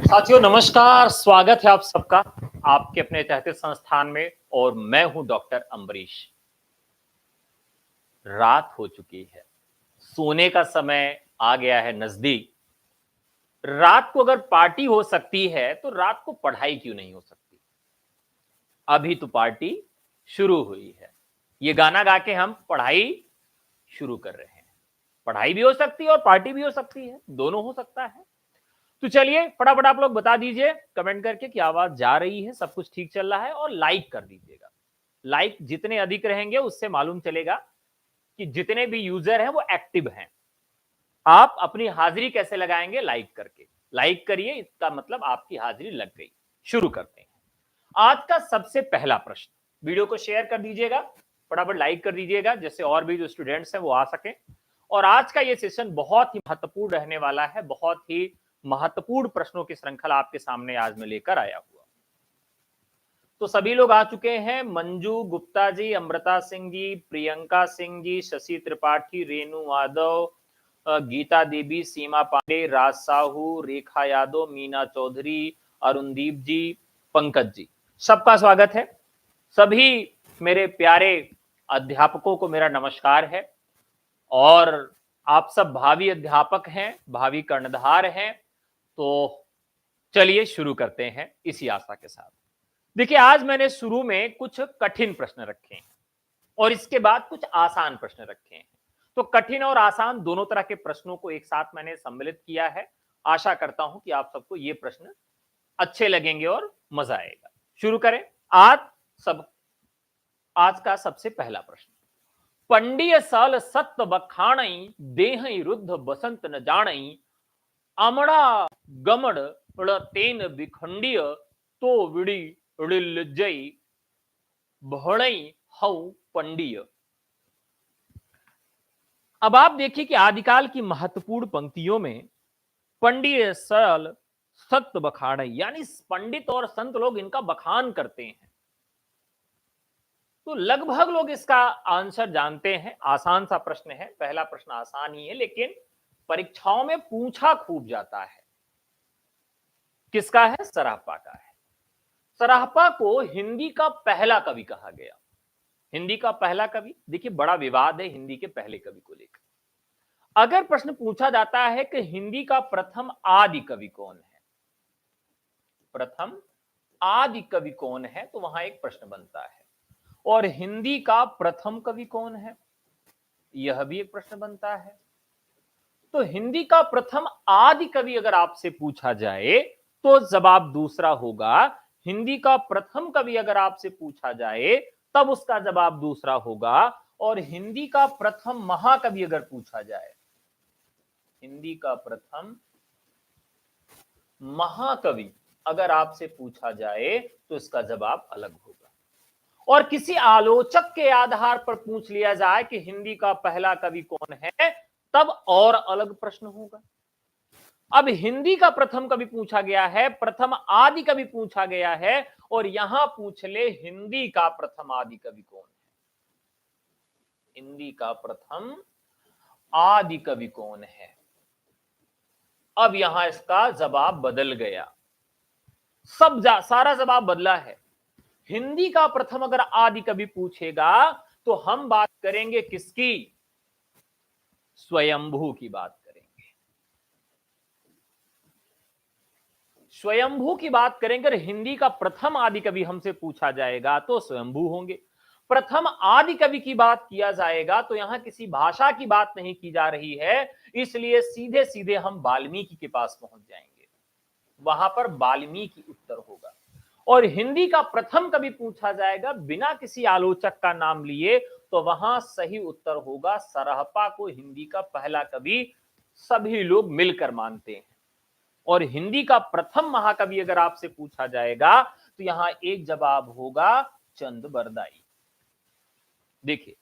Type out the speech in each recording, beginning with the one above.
साथियों नमस्कार, स्वागत है आप सबका आपके अपने चाहते संस्थान में। और मैं हूं डॉक्टर अम्बरीश। रात हो चुकी है, सोने का समय आ गया है नजदीक। रात को अगर पार्टी हो सकती है तो रात को पढ़ाई क्यों नहीं हो सकती। अभी तो पार्टी शुरू हुई है, ये गाना गा के हम पढ़ाई शुरू कर रहे हैं। पढ़ाई भी हो सकती है और पार्टी भी हो सकती है, दोनों हो सकता है। तो चलिए फटाफट आप लोग बता दीजिए कमेंट करके कि आवाज जा रही है, सब कुछ ठीक चल रहा है, और लाइक कर दीजिएगा। लाइक जितने अधिक रहेंगे उससे मालूम चलेगा कि जितने भी यूजर हैं वो एक्टिव हैं। आप अपनी हाजिरी कैसे लगाएंगे? लाइक करके। लाइक करिए, इसका मतलब आपकी हाजिरी लग गई। शुरू करते हैं आज का सबसे पहला प्रश्न। वीडियो को शेयर कर दीजिएगा, फटाफट लाइक कर दीजिएगा, जिससे और भी जो स्टूडेंट्स हैं वो आ सके। और आज का ये सेशन बहुत ही महत्वपूर्ण रहने वाला है। बहुत ही महत्वपूर्ण प्रश्नों की श्रृंखला आपके सामने आज मैं लेकर आया हुआ। तो सभी लोग आ चुके हैं। मंजू गुप्ता जी, अमृता सिंह जी, प्रियंका सिंह जी, शशि त्रिपाठी, रेणु यादव, गीता देवी, सीमा पांडे, राज साहू, रेखा यादव, मीना चौधरी, अरुणदीप जी, पंकज जी, सबका स्वागत है। सभी मेरे प्यारे अध्यापकों को मेरा नमस्कार है। और आप सब भावी अध्यापक हैं, भावी कर्णधार हैं। तो चलिए शुरू करते हैं इसी आशा के साथ। देखिए, आज मैंने शुरू में कुछ कठिन प्रश्न रखे हैं और इसके बाद कुछ आसान प्रश्न रखे हैं। तो कठिन और आसान दोनों तरह के प्रश्नों को एक साथ मैंने सम्मिलित किया है। आशा करता हूं कि आप सबको ये प्रश्न अच्छे लगेंगे और मजा आएगा। शुरू करें। आज सब आज का सबसे पहला प्रश्न। पंडिय साल सत्य बखाणई, देह रुद्ध बसंत न जानई, अमड़ा गमड़ तेन विखंडिय, तो विड़ी ऋलजई भणई हऊ पंडिय। अब आप देखिए कि आदिकाल की महत्वपूर्ण पंक्तियों में पंडिय सरल सत्य बखाड़ई, यानी पंडित और संत लोग इनका बखान करते हैं। तो लगभग लोग इसका आंसर जानते हैं। आसान सा प्रश्न है, पहला प्रश्न आसान ही है, लेकिन परीक्षाओं में पूछा खूब जाता है। किसका है? सराहपा का है। सराहपा को हिंदी का पहला कवि कहा गया। हिंदी का पहला कवि। देखिए, बड़ा विवाद है हिंदी के पहले कवि को लेकर। अगर प्रश्न पूछा जाता है कि हिंदी का प्रथम आदि कवि कौन है, प्रथम आदि कवि कौन है, तो वहां एक प्रश्न बनता है। और हिंदी का प्रथम कवि कौन है, यह भी एक प्रश्न बनता है। तो हिंदी का प्रथम आदि कवि अगर आपसे पूछा जाए तो जवाब दूसरा होगा। हिंदी का प्रथम कवि अगर आपसे पूछा जाए तब उसका जवाब दूसरा होगा। और हिंदी का प्रथम महाकवि अगर पूछा जाए, हिंदी का प्रथम महाकवि अगर आपसे पूछा जाए तो इसका जवाब अलग होगा। और किसी आलोचक के आधार पर पूछ लिया जाए कि हिंदी का पहला कवि कौन है, तब और अलग प्रश्न होगा। अब हिंदी का प्रथम कवि पूछा गया है, प्रथम आदि कवि पूछा गया है, और यहां पूछ ले हिंदी का प्रथम आदि कवि कौन है, हिंदी का प्रथम आदि कवि कौन है। अब यहां इसका जवाब बदल गया। सारा जवाब बदला है। हिंदी का प्रथम अगर आदि कवि पूछेगा तो हम बात करेंगे किसकी? स्वयंभू की बात करेंगे। स्वयंभू की बात करेंगे। अगर हिंदी का प्रथम आदि कवि हमसे पूछा जाएगा तो स्वयंभू होंगे। प्रथम आदि कवि की बात किया जाएगा तो यहां किसी भाषा की बात नहीं की जा रही है, इसलिए सीधे सीधे हम वाल्मीकि के पास पहुंच जाएंगे। वहां पर वाल्मीकि उत्तर होगा। और हिंदी का प्रथम कवि पूछा जाएगा बिना किसी आलोचक का नाम लिए, तो वहां सही उत्तर होगा सराहपा को हिंदी का पहला कवि सभी लोग मिलकर मानते हैं। और हिंदी का प्रथम महाकवि अगर आपसे पूछा जाएगा तो यहां एक जवाब होगा चंद बरदाई। देखिए,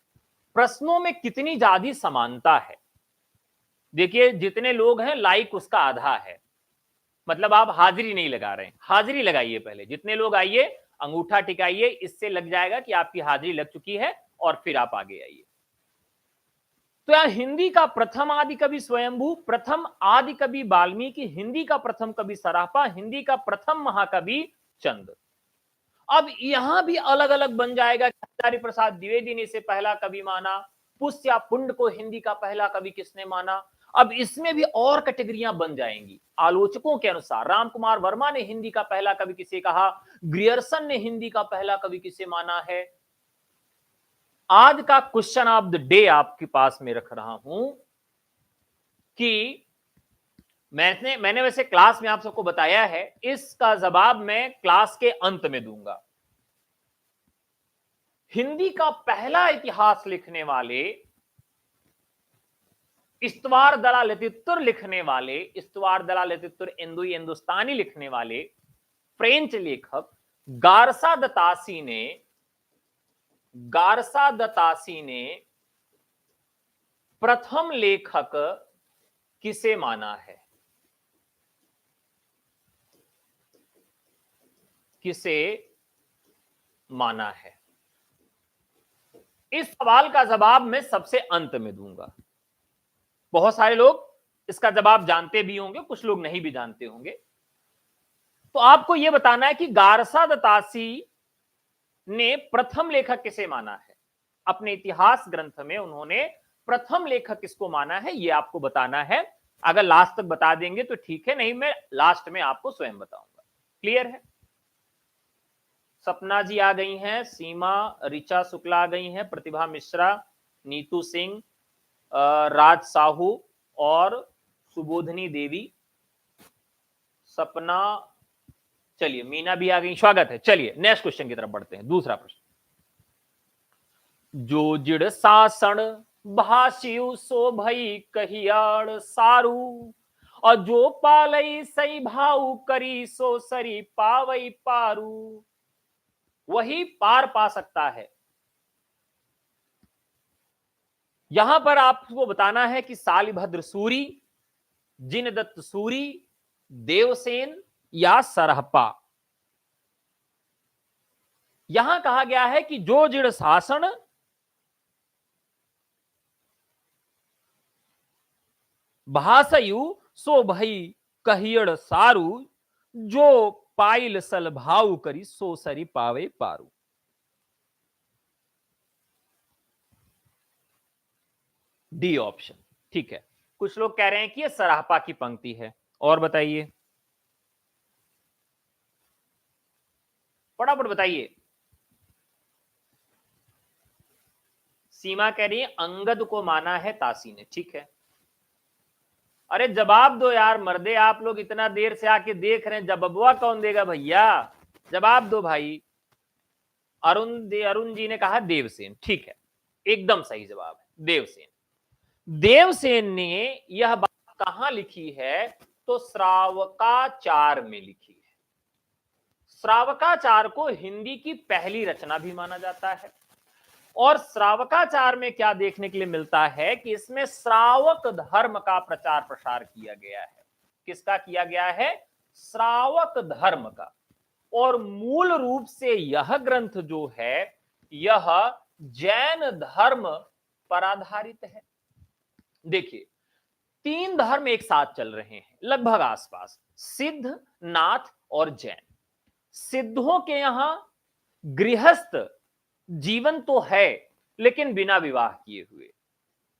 प्रश्नों में कितनी ज्यादा समानता है। देखिए, जितने लोग हैं लाइक उसका आधा है, मतलब आप हाजिरी नहीं लगा रहे हैं। हाजिरी लगाइए पहले, जितने लोग आइए अंगूठा टिकाइए, इससे लग जाएगा कि आपकी हाजिरी लग चुकी है और फिर आप आगे आइए। तो यहां हिंदी का प्रथम आदि कवि स्वयंभू, प्रथम आदि कवि वाल्मीकि, हिंदी का प्रथम कवि सराफा, हिंदी का प्रथम महाकवि चंद। अब यहां भी अलग अलग बन जाएगा कि हजारी प्रसाद द्विवेदी ने इसे पहला कवि माना, पुष्य पुंड को हिंदी का पहला कवि किसने माना। अब इसमें भी और कैटेगरियां बन जाएंगी आलोचकों के अनुसार। राम कुमार वर्मा ने हिंदी का पहला कवि किसे कहा, ग्रियर्सन ने हिंदी का पहला कवि किसे माना है। आज का क्वेश्चन ऑफ द डे आपके पास में रख रहा हूं कि मैंने वैसे क्लास में आप सबको बताया है, इसका जवाब मैं क्लास के अंत में दूंगा। हिंदी का पहला इतिहास लिखने वाले, इस्तवार दलालतित्तुर लिखने वाले, इस्तवार दलालतित्तुर हिंदुस्तानी लिखने वाले फ्रेंच लेखक गारसा दतासी ने प्रथम लेखक किसे माना है, किसे माना है। इस सवाल का जवाब मैं सबसे अंत में दूंगा। बहुत सारे लोग इसका जवाब जानते भी होंगे, कुछ लोग नहीं भी जानते होंगे। तो आपको यह बताना है कि गारसा दतासी ने प्रथम लेखक किसे माना है। अपने इतिहास ग्रंथ में उन्होंने प्रथम लेखक किसको माना है, यह आपको बताना है। अगर लास्ट तक बता देंगे तो ठीक है, नहीं मैं लास्ट में आपको स्वयं बताऊंगा। क्लियर है। सपना जी आ गई हैं, सीमा, ऋचा शुक्ला आ गई हैं, प्रतिभा मिश्रा, नीतू सिंह, राज साहू और सुबोधनी देवी, सपना, चलिए मीना भी आ गई, स्वागत है। चलिए नेक्स्ट क्वेश्चन की तरफ बढ़ते हैं। दूसरा प्रश्न, जो जिड़ सासण भाषियु सो भई कहियाड़ सारू, और जो पालई सई भाऊ करी सो सरी पावई पारू, वही पार पा सकता है। यहां पर आपको बताना है कि शालिभद्र सूरी, जिनदत्त सूरी, देवसेन या सरहपा। यहां कहा गया है कि जो जिड़ शासन भाषयु सो भई कहियड़ सारू, जो पाइल सल भाऊ करी सो सरी पावे पारू। डी ऑप्शन ठीक है। कुछ लोग कह रहे हैं कि यह सराहपा की पंक्ति है। और बताइए, फटाफट बताइए। सीमा कह रही है अंगद को माना है तासी ने। ठीक है, अरे जवाब दो यार मर्दे, आप लोग इतना देर से आके देख रहे हैं, जवाबवा कौन देगा भैया, जवाब दो भाई। अरुण जी ने कहा देवसेन। ठीक है, एकदम सही जवाब है देवसेन। देवसेन ने यह बात कहां लिखी है, तो श्रावकाचार में लिखी है। श्रावकाचार को हिंदी की पहली रचना भी माना जाता है। और श्रावकाचार में क्या देखने के लिए मिलता है कि इसमें श्रावक धर्म का प्रचार प्रसार किया गया है। किसका किया गया है, श्रावक धर्म का। और मूल रूप से यह ग्रंथ जो है यह जैन धर्म पर आधारित है। देखिए, तीन धर्म एक साथ चल रहे हैं लगभग आसपास, सिद्ध, नाथ और जैन। सिद्धों के यहां गृहस्थ जीवन तो है लेकिन बिना विवाह किए हुए,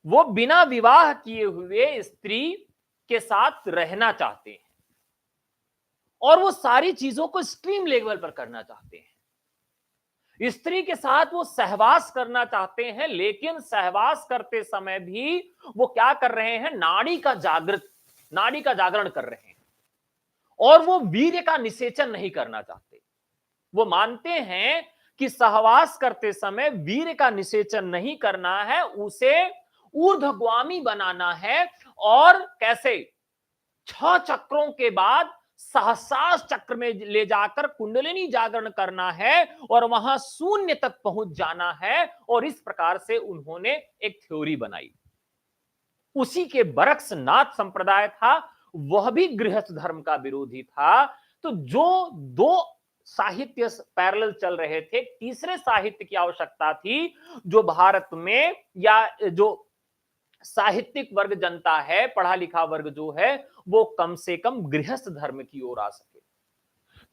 वो बिना विवाह किए हुए स्त्री के साथ रहना चाहते हैं और वो सारी चीजों को एक्सट्रीम लेवल पर करना चाहते हैं। स्त्री के साथ वो सहवास करना चाहते हैं, लेकिन सहवास करते समय भी वो क्या कर रहे हैं, नाड़ी का जागरण कर रहे हैं और वो वीर्य का निषेचन नहीं करना चाहते। वो मानते हैं कि सहवास करते समय वीर्य का निषेचन नहीं करना है, उसे ऊर्ध्वगामी बनाना है। और कैसे, 6 चक्रों के बाद सहस्रार चक्र में ले जाकर कुंडलिनी जागरण करना है और वहां शून्य तक पहुंच जाना है। और इस प्रकार से उन्होंने एक थ्योरी बनाई। उसी के बरक्स नाथ संप्रदाय था, वह भी गृहस्थ धर्म का विरोधी था। तो जो दो साहित्य पैरेलल चल रहे थे, तीसरे साहित्य की आवश्यकता थी जो भारत में या जो साहित्यिक वर्ग जनता है, पढ़ा लिखा वर्ग जो है, वो कम से कम गृहस्थ धर्म की ओर आ सके।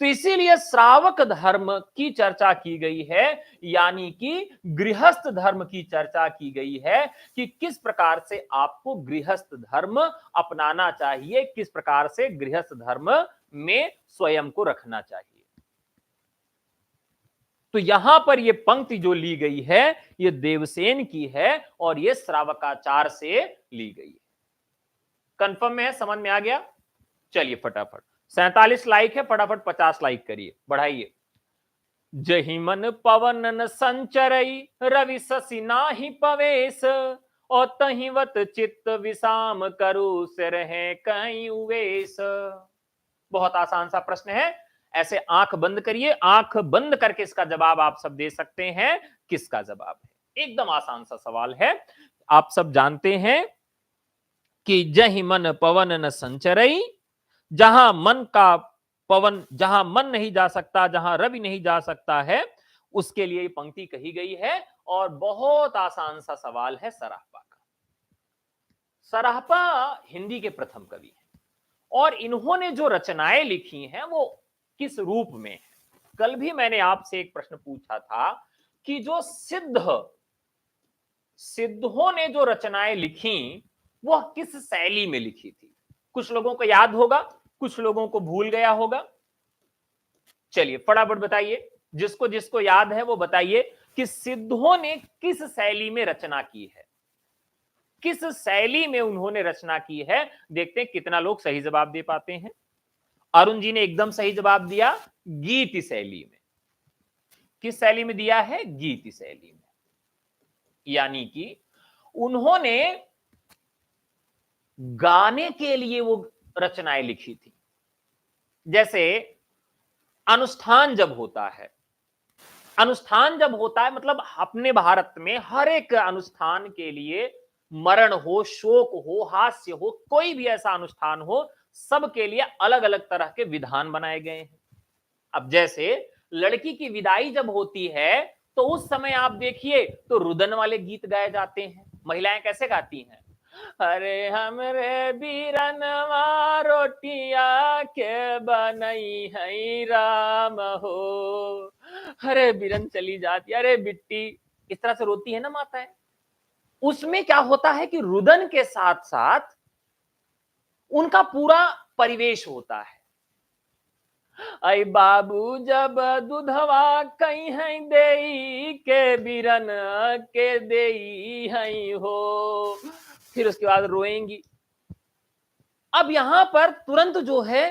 तो इसीलिए श्रावक धर्म की चर्चा की गई है, यानी कि गृहस्थ धर्म की चर्चा की गई है कि किस प्रकार से आपको गृहस्थ धर्म अपनाना चाहिए, किस प्रकार से गृहस्थ धर्म में स्वयं को रखना चाहिए। तो यहां पर यह पंक्ति जो ली गई है, यह देवसेन की है और यह श्रावकाचार से ली गई है। कंफर्म में है, समझ में आ गया? चलिए फटाफट, 47 लाइक है, फटाफट 50 लाइक करिए, बढ़ाइए। जहि मन पवन न संचरई, रवि शशि नाहि पवेश, और तहिवत चित्त विषाम करु से रहे कहीं उवेश। बहुत आसान सा प्रश्न है, ऐसे आंख बंद करिए, आंख बंद करके इसका जवाब आप सब दे सकते हैं। किसका जवाब है? एकदम आसान सा सवाल है। आप सब जानते हैं कि जहि मन पवन न संचरई, जहां मन का पवन, जहां मन नहीं जा सकता, जहां रवि नहीं जा सकता है, उसके लिए पंक्ति कही गई है। और बहुत आसान सा सवाल है सराहपा का। सराहपा हिंदी के प्रथम कवि हैं और इन्होंने जो रचनाएं लिखी हैं वो किस रूप में है? कल भी मैंने आपसे एक प्रश्न पूछा था कि जो सिद्धों ने जो रचनाएं लिखी वह किस शैली में लिखी थी? कुछ लोगों को याद होगा, कुछ लोगों को भूल गया होगा। चलिए फटाफट बताइए, जिसको जिसको याद है वो बताइए कि सिद्धों ने किस शैली में रचना की है, किस शैली में उन्होंने रचना की है। देखते हैं कितना लोग सही जवाब दे पाते हैं। अरुण जी ने एकदम सही जवाब दिया, गीत शैली में। किस शैली में दिया है? गीत शैली में। यानी कि उन्होंने गाने के लिए वो रचनाएं लिखी थी। जैसे अनुष्ठान जब होता है, अनुष्ठान जब होता है मतलब अपने भारत में हर एक अनुष्ठान के लिए, मरण हो, शोक हो, हास्य हो, कोई भी ऐसा अनुष्ठान हो, सबके लिए अलग अलग तरह के विधान बनाए गए हैं। अब जैसे लड़की की विदाई जब होती है तो उस समय आप देखिए तो रुदन वाले गीत गाए जाते हैं। महिलाएं कैसे गाती हैं? अरे हमरे बीरनवा रोटिया के बनई है राम हो, अरे बीरन चली जाती, अरे बिट्टी, इस तरह से रोती है ना माताएं। उसमें क्या होता है कि रुदन के साथ साथ उनका पूरा परिवेश होता है। आई बाबू जब दूधवा कहीं है देई के बीरन के देई है हो, फिर उसके बाद रोएंगी। अब यहां पर तुरंत जो है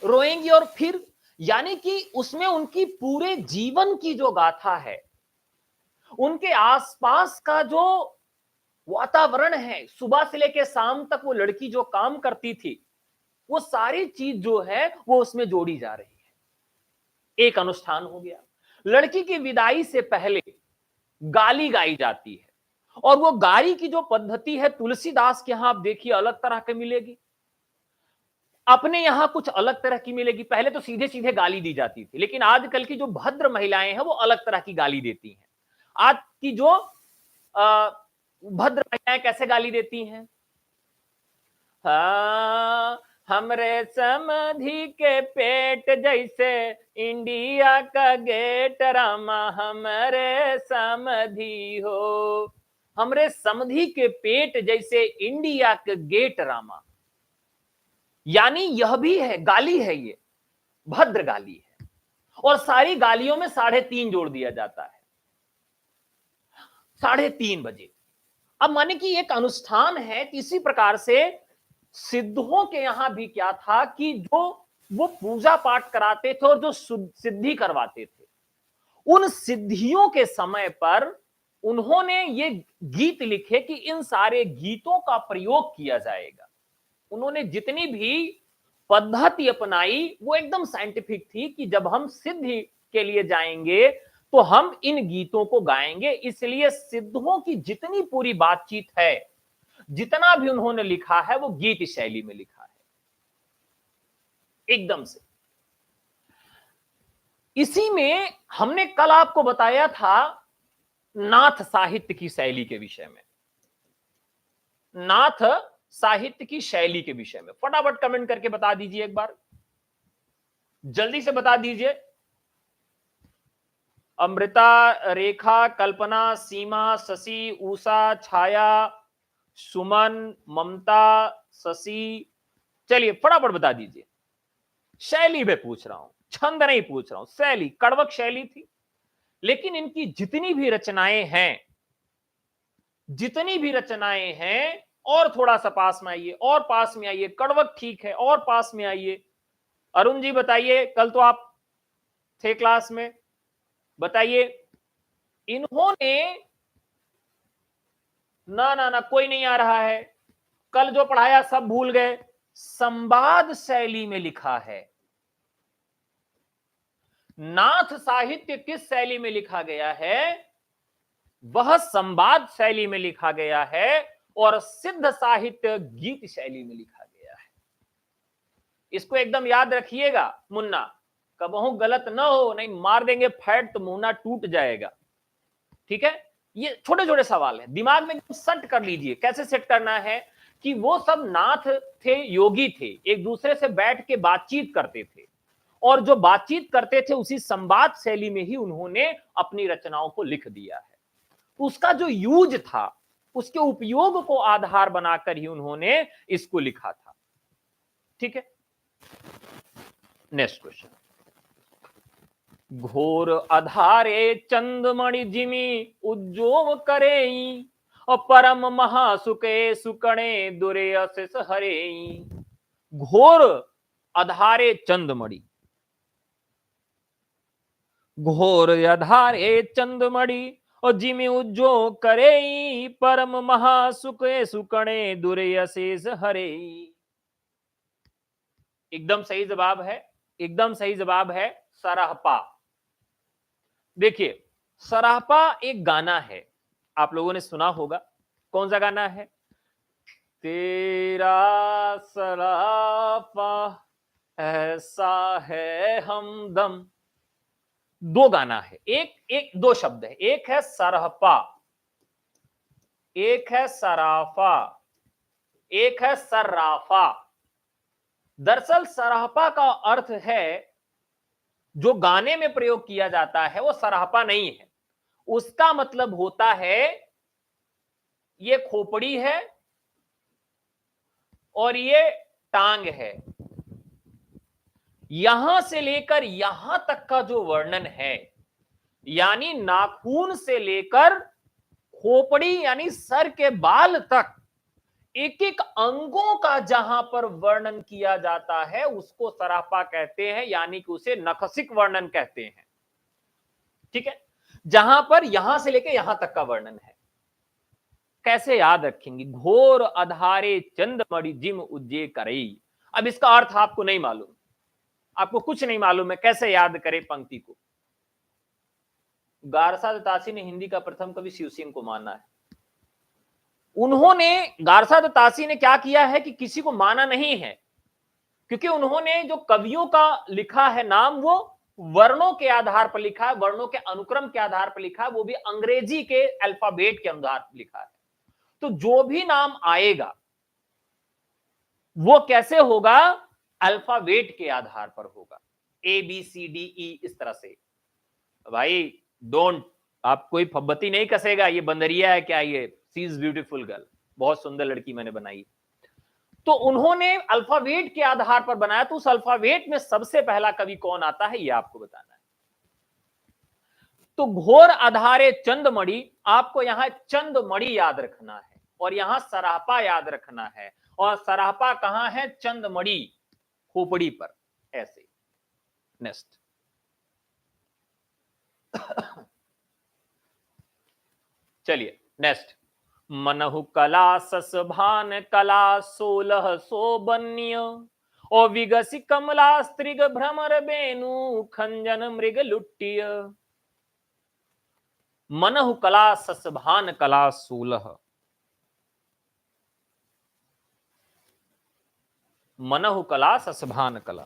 रोएंगी और फिर, यानी कि उसमें उनकी पूरे जीवन की जो गाथा है, उनके आसपास का जो वातावरण है, सुबह से लेकर शाम तक वो लड़की जो काम करती थी, वो सारी चीज जो है वो उसमें जोड़ी जा रही है। एक अनुष्ठान हो गया। लड़की की विदाई से पहले गाली गाई जाती है और वो गाली की जो पद्धति है तुलसीदास के यहां आप देखिए अलग तरह की मिलेगी, अपने यहां कुछ अलग तरह की मिलेगी। पहले तो सीधे सीधे गाली दी जाती थी, लेकिन आजकल की जो भद्र महिलाएं हैं वो अलग तरह की गाली देती हैं। आज की जो भद्र महिलाएं कैसे गाली देती हैं? हाँ, हमरे समधि के पेट जैसे इंडिया का गेट रामा, हमरे समधि हो, हमरे समधि के पेट जैसे इंडिया के गेट रामा। यानी यह भी है, गाली है, ये भद्र गाली है। और सारी गालियों में 3:30 जोड़ दिया जाता है, 3:30 बजे। अब माने कि एक अनुष्ठान है, इसी प्रकार से सिद्धों के यहां भी क्या था कि जो वो पूजा पाठ कराते थे और जो सिद्धि करवाते थे, उन सिद्धियों के समय पर उन्होंने ये गीत लिखे कि इन सारे गीतों का प्रयोग किया जाएगा। उन्होंने जितनी भी पद्धति अपनाई वो एकदम साइंटिफिक थी कि जब हम सिद्धि के लिए जाएंगे तो हम इन गीतों को गाएंगे। इसलिए सिद्धों की जितनी पूरी बातचीत है, जितना भी उन्होंने लिखा है, वो गीत शैली में लिखा है एकदम से। इसी में हमने कल आपको बताया था नाथ साहित्य की शैली के विषय में। नाथ साहित्य की शैली के विषय में फटाफट कमेंट करके बता दीजिए, एक बार जल्दी से बता दीजिए। अमृता, रेखा, कल्पना, सीमा, शशि, उषा, छाया, सुमन, ममता, शशि, चलिए फटाफट बता दीजिए। शैली में पूछ रहा हूं, छंद नहीं पूछ रहा हूं, शैली। कड़वक शैली थी, लेकिन इनकी जितनी भी रचनाएं हैं, जितनी भी रचनाएं हैं, और थोड़ा सा पास में आइए, और पास में आइए। कड़वक ठीक है, और पास में आइए। अरुण जी बताइए, कल तो आप थे क्लास में, बताइए। इन्होंने, ना ना ना, कोई नहीं आ रहा है, कल जो पढ़ाया सब भूल गए। संवाद शैली में लिखा है। नाथ साहित्य किस शैली में लिखा गया है? वह संवाद शैली में लिखा गया है, और सिद्ध साहित्य गीत शैली में लिखा गया है। इसको एकदम याद रखिएगा मुन्ना, कबहू गलत ना हो, नहीं मार देंगे फैट तो मुन्ना टूट जाएगा। ठीक है, ये छोटे छोटे सवाल है, दिमाग में सेट कर लीजिए। कैसे सेट करना है कि वो सब नाथ थे, योगी थे, एक दूसरे से बैठ के बातचीत करते थे, और जो बातचीत करते थे उसी संवाद शैली में ही उन्होंने अपनी रचनाओं को लिख दिया है। उसका जो यूज था, उसके उपयोग को आधार बनाकर ही उन्होंने इसको लिखा था। ठीक है, नेक्स्ट क्वेश्चन। घोर अधारे चंदमणि जिमी उज्जोव करे, और परम महासुके सुकणे दुरे अशिष हरे। घोर अधारे चंदमणि, घोर अधारे चंदमणि और जिमी उज्जो करे, परम महासुके सुकणे दुरे अशिष हरे। एकदम सही जवाब है, एकदम सही जवाब है सराहपा। देखिए, सराहपा एक गाना है, आप लोगों ने सुना होगा। कौन सा गाना है? तेरा सराहपा ऐसा है हमदम। दो गाना है, एक दो शब्द है, एक है सरहपा, एक है सराफा, एक है सर्राफा। दरअसल सराहपा का अर्थ है, जो गाने में प्रयोग किया जाता है वो सराहपा नहीं है। उसका मतलब होता है, ये खोपड़ी है और ये टांग है, यहां से लेकर यहां तक का जो वर्णन है, यानी नाखून से लेकर खोपड़ी यानी सर के बाल तक, एक एक अंगों का जहां पर वर्णन किया जाता है उसको सराहपा कहते हैं, यानी कि उसे नखसिक वर्णन कहते हैं। ठीक है, जहां पर यहां से लेकर यहां तक का वर्णन है। कैसे याद रखेंगे? घोर अधारे चंदमणि जिम उज्जे करई। अब इसका अर्थ आपको नहीं मालूम, आपको कुछ नहीं मालूम है, कैसे याद करें पंक्ति को? गारसा दत्तासी ने हिंदी का प्रथम कवि शिव सिंह को माना है। उन्होंने, गारसा दत्तासी ने क्या किया है कि किसी को माना नहीं है, क्योंकि उन्होंने जो कवियों का लिखा है नाम, वो वर्णों के आधार पर लिखा है, वर्णों के अनुक्रम के आधार पर लिखा है, वो भी अंग्रेजी के अल्फाबेट के आधार पर लिखा है। तो जो भी नाम आएगा वो कैसे होगा? अल्फाबेट के आधार पर होगा, A B C D E, इस तरह से। भाई डोंट, आप कोई फब्बती नहीं कसेगा, ये बंदरिया है क्या? ये सी इज ब्यूटीफुल गर्ल, बहुत सुंदर लड़की मैंने बनाई। तो उन्होंने अल्फाबेट के आधार पर बनाया, तो उस अल्फाबेट में सबसे पहला कवि कौन आता है ये आपको बताना है। तो घोर आधारे चंदमणि, आपको यहां चंदमणि याद रखना है, और यहां सराहपा याद रखना है। और सराहपा कहां है? चंदमणि, खोपड़ी पर, ऐसे। नेक्स्ट। चलिए नेक्स्ट। मनहु कला सस भान कला 1600 बन्य, और विगसी कमला स्त्रिग भ्रमर बेनु खंजन मृग लुट्टिय। मनहु कला सस भान कला 16, मनहु कला ससभान कला,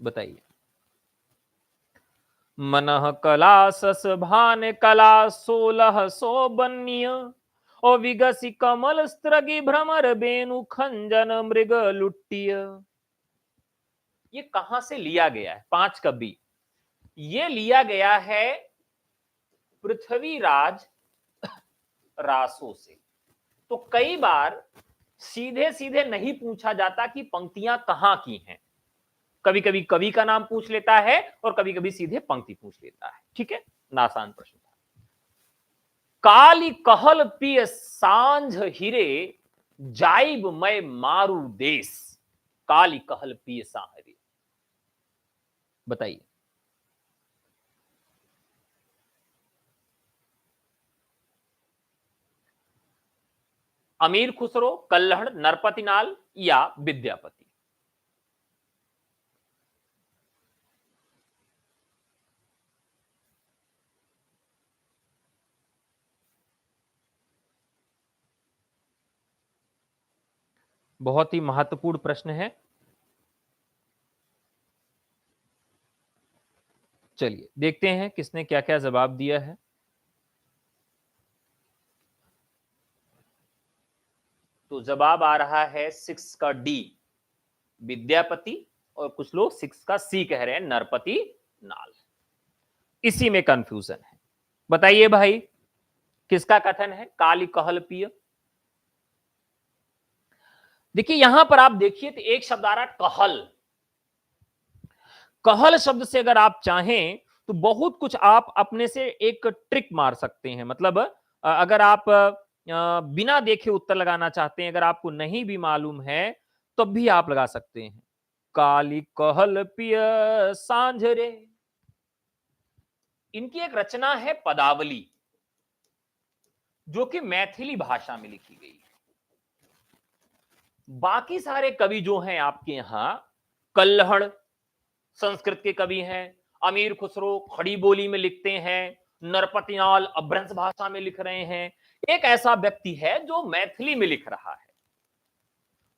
बताइए। मनह कला ससभान कला 1600 बन्य, और विगसी कमल स्त्रगी भ्रमर बेनु खंजन मृग लुट्टिय। ये कहां से लिया गया है? पांच कवि। ये लिया गया है पृथ्वीराज रासो से। तो कई बार सीधे सीधे नहीं पूछा जाता कि पंक्तियां कहां की हैं, कभी कभी कवि का नाम पूछ लेता है और कभी कभी सीधे पंक्ति पूछ लेता है। ठीक है, आसान प्रश्न था। काली कहल पिय सांझ हिरे जाइब मैं मारू देश। काली कहल पिय सांझ, बताइए। अमीर खुसरो, कल्हड़, नरपतिनाल या विद्यापति? बहुत ही महत्वपूर्ण प्रश्न है। चलिए देखते हैं किसने क्या क्या जवाब दिया है। तो जवाब आ रहा है 6 का डी, विद्यापति, और कुछ लोग 6 का सी कह रहे हैं, नरपति नाल। इसी में कंफ्यूजन है। बताइए भाई, किसका कथन है काली कहल पिय? देखिए यहां पर आप देखिए तो एक शब्द आ रहा है कहल। कहल शब्द से अगर आप चाहें तो बहुत कुछ आप अपने से एक ट्रिक मार सकते हैं। मतलब अगर आप बिना देखे उत्तर लगाना चाहते हैं, अगर आपको नहीं भी मालूम है तब भी आप लगा सकते हैं। काली कहल पिय सांझ रे। इनकी एक रचना है पदावली, जो कि मैथिली भाषा में लिखी गई है। बाकी सारे कवि जो हैं आपके यहां, कल्हड़ संस्कृत के कवि हैं, अमीर खुसरो खड़ी बोली में लिखते हैं, नरपतिनाल अभ्रंश भाषा में लिख रहे हैं, एक ऐसा व्यक्ति है जो मैथिली में लिख रहा है।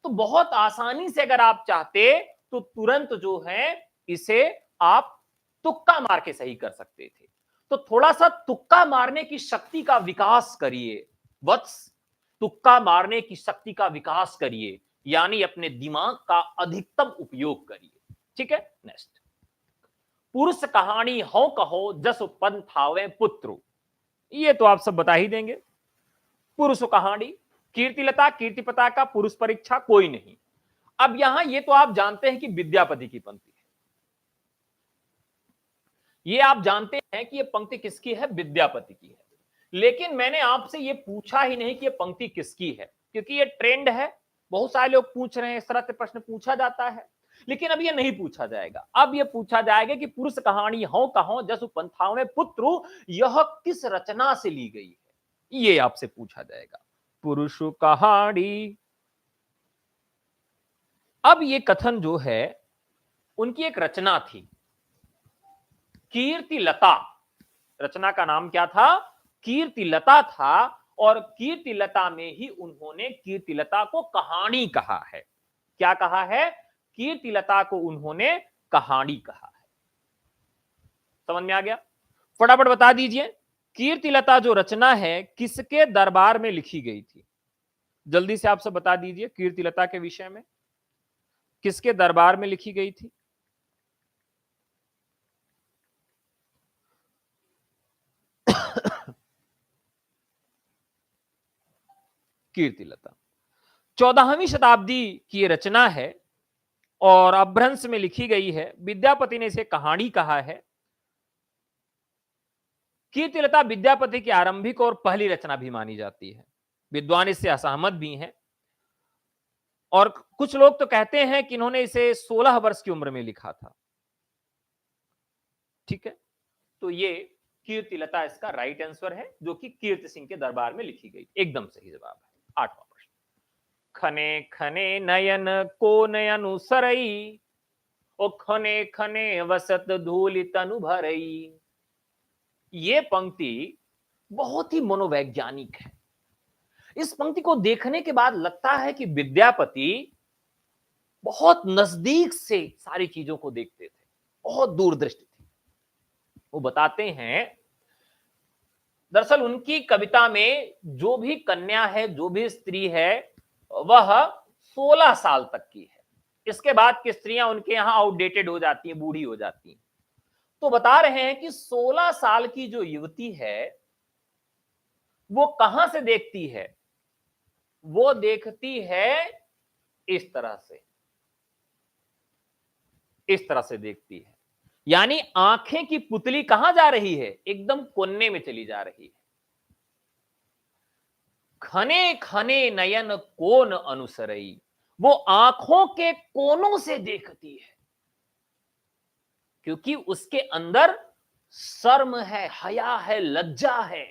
तो बहुत आसानी से अगर आप चाहते तो तुरंत जो है इसे आप तुक्का मार के सही कर सकते थे। तो थोड़ा सा तुक्का मारने की शक्ति का विकास करिए वत्स, तुक्का मारने की शक्ति का विकास करिए, यानी अपने दिमाग का अधिकतम उपयोग करिए। ठीक है, नेक्स्ट। पुरुष कहानी हो कहो जस पंथावे पुत्रु। ये तो आप सब बता ही देंगे। पुरुष कहानी, कीर्तिलता, कीर्ति पताका, पुरुष परीक्षा, कोई नहीं। अब यहां ये तो आप जानते हैं कि विद्यापति की पंक्ति है। ये आप जानते हैं कि ये पंक्ति किसकी है? विद्यापति की है। लेकिन मैंने आपसे ये पूछा ही नहीं कि ये पंक्ति किसकी है, क्योंकि ये ट्रेंड है, बहुत सारे लोग पूछ रहे हैं, इस तरह से प्रश्न पूछा जाता है। लेकिन अब ये नहीं पूछा जाएगा। अब ये पूछा जाएगा कि पुरुष कहानी हो कहो जसु पंथाओं में पुत्रु, यह किस रचना से ली गई है, ये आपसे पूछा जाएगा। पुरुष कहानी। अब ये कथन जो है उनकी एक रचना थी, कीर्तिलता। रचना का नाम क्या था? कीर्तिलता था। और कीर्तिलता में ही उन्होंने कीर्तिलता को कहानी कहा है। क्या कहा है? कीर्तिलता को उन्होंने कहानी कहा है। समझ में आ गया? फटाफट बता दीजिए, कीर्तिलता जो रचना है किसके दरबार में लिखी गई थी? जल्दी से आप सब बता दीजिए, कीर्तिलता के विषय में किसके दरबार में लिखी गई थी? कीर्तिलता 14वीं शताब्दी की रचना है और अपभ्रंश में लिखी गई है। विद्यापति ने इसे कहानी कहा है। कीर्तिलता विद्यापति की आरंभिक और पहली रचना भी मानी जाती है। विद्वान इससे असहमत भी हैं और कुछ लोग तो कहते हैं कि इन्होंने इसे 16 वर्ष की उम्र में लिखा था। ठीक है, तो ये कीर्तिलता इसका राइट आंसर है, जो कि कीर्ति सिंह के दरबार में लिखी गई। एकदम सही जवाब है। 8वां प्रश्न। खने खने नयन को नयन सरई, ओ खने खने वसत धूलि तनु भरई। ये पंक्ति बहुत ही मनोवैज्ञानिक है। इस पंक्ति को देखने के बाद लगता है कि विद्यापति बहुत नजदीक से सारी चीजों को देखते थे, बहुत दूरदृष्टि थी। वो बताते हैं, दरअसल उनकी कविता में जो भी कन्या है, जो भी स्त्री है, वह 16 साल तक की है। इसके बाद की स्त्रियां उनके यहां आउटडेटेड हो जाती हैं, बूढ़ी हो जाती हैं। तो बता रहे हैं कि 16 साल की जो युवती है, वो कहां से देखती है? वो देखती है इस तरह से, इस तरह से देखती है। यानी आंखें की पुतली कहां जा रही है? एकदम कोने में चली जा रही है। खने खने नयन कोन अनुसरई, वो आंखों के कोनों से देखती है, क्योंकि उसके अंदर शर्म है, हया है, लज्जा है।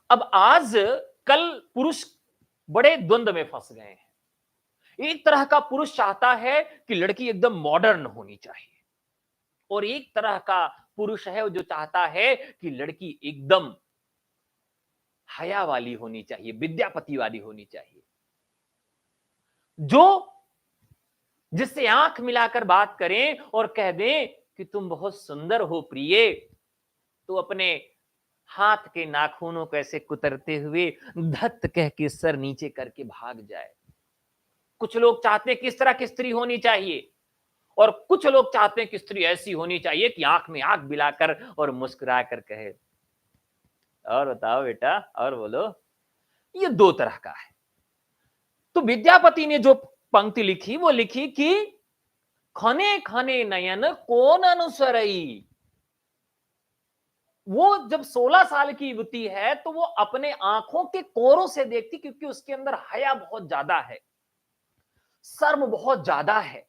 अब आज कल पुरुष बड़े द्वंद्व में फंस गए हैं। एक तरह का पुरुष चाहता है कि लड़की एकदम मॉडर्न होनी चाहिए, और एक तरह का पुरुष है जो चाहता है कि लड़की एकदम हया वाली होनी चाहिए, विद्यापति वाली होनी चाहिए, जो जिससे आंख मिलाकर बात करें और कह दें कि तुम बहुत सुंदर हो प्रिय, तो अपने हाथ के नाखूनों को ऐसे कुतरते हुए धत कह के सर नीचे करके भाग जाए। कुछ लोग चाहते हैं किस तरह की स्त्री होनी चाहिए, और कुछ लोग चाहते हैं कि स्त्री ऐसी होनी चाहिए कि आंख में आंख मिलाकर और मुस्कुरा कर कहे, और बताओ बेटा, और बोलो। ये दो तरह का है। तो विद्यापति ने जो पंक्ति लिखी, वो लिखी कि खने खने नयन कौन अनुसरई। वो जब 16 साल की युवती है, तो वो अपने आंखों के कोरों से देखती, क्योंकि उसके अंदर हया बहुत ज्यादा है, शर्म बहुत ज्यादा है,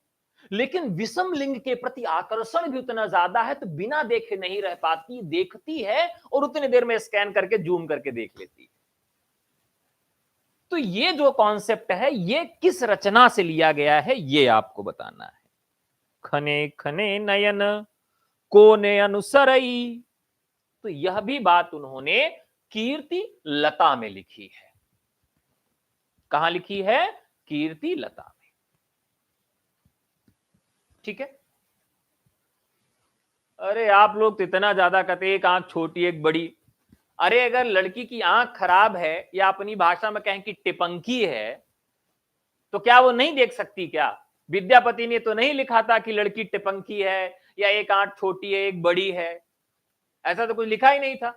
लेकिन विषम लिंग के प्रति आकर्षण भी उतना ज्यादा है, तो बिना देखे नहीं रह पाती, देखती है और उतनी देर में स्कैन करके जूम करके देख लेती है। तो ये जो कॉन्सेप्ट है, ये किस रचना से लिया गया है, ये आपको बताना है। खने खने नयन कोने अनुसरई, तो यह भी बात उन्होंने कीर्ति लता में लिखी है। कहां लिखी है? कीर्ति लता में। ठीक है। अरे आप लोग तो इतना ज्यादा कहते, एक आंख छोटी एक बड़ी। अरे अगर लड़की की आंख खराब है, या अपनी भाषा में कहें कि टिपंकी है, तो क्या वो नहीं देख सकती क्या? विद्यापति ने तो नहीं लिखा था कि लड़की टिपंकी है, या एक आंख छोटी है एक बड़ी है। ऐसा तो कुछ लिखा ही नहीं था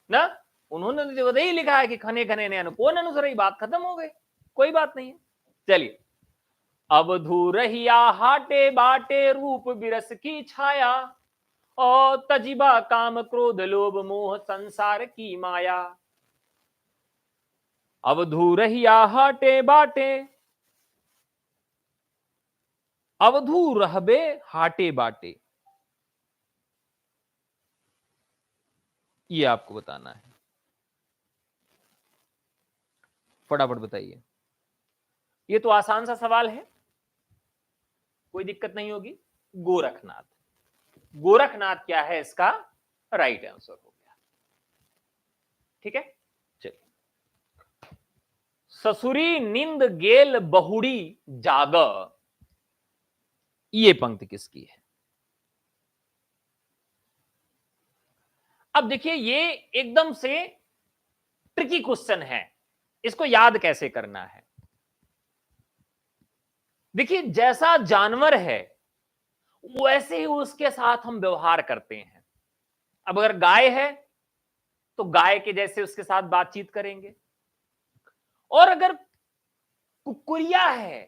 ना। उन्होंने तो वही लिखा है कि खने खने ने कौन अनुसर, बात खत्म हो गई, कोई बात नहीं है। चलिए, अवधू रहिया हाटे बाटे रूप बिरस की छाया, और तजिबा काम क्रोध लोभ मोह संसार की माया। अवधू रहिया हाटे बाटे, अवधू रहबे हाटे बाटे, ये आपको बताना है। फटाफट बताइए। ये तो आसान सा सवाल है, कोई दिक्कत नहीं होगी। गोरखनाथ। गोरखनाथ क्या है इसका राइट आंसर हो गया। ठीक है। चलिए, ससुरी निंद गेल बहुड़ी जाग, ये पंक्ति किसकी है? अब देखिए, ये एकदम से ट्रिकी क्वेश्चन है, इसको याद कैसे करना है। देखिए, जैसा जानवर है वैसे ही उसके साथ हम व्यवहार करते हैं। अब अगर गाय है तो गाय के जैसे उसके साथ बातचीत करेंगे, और अगर कुकुरिया है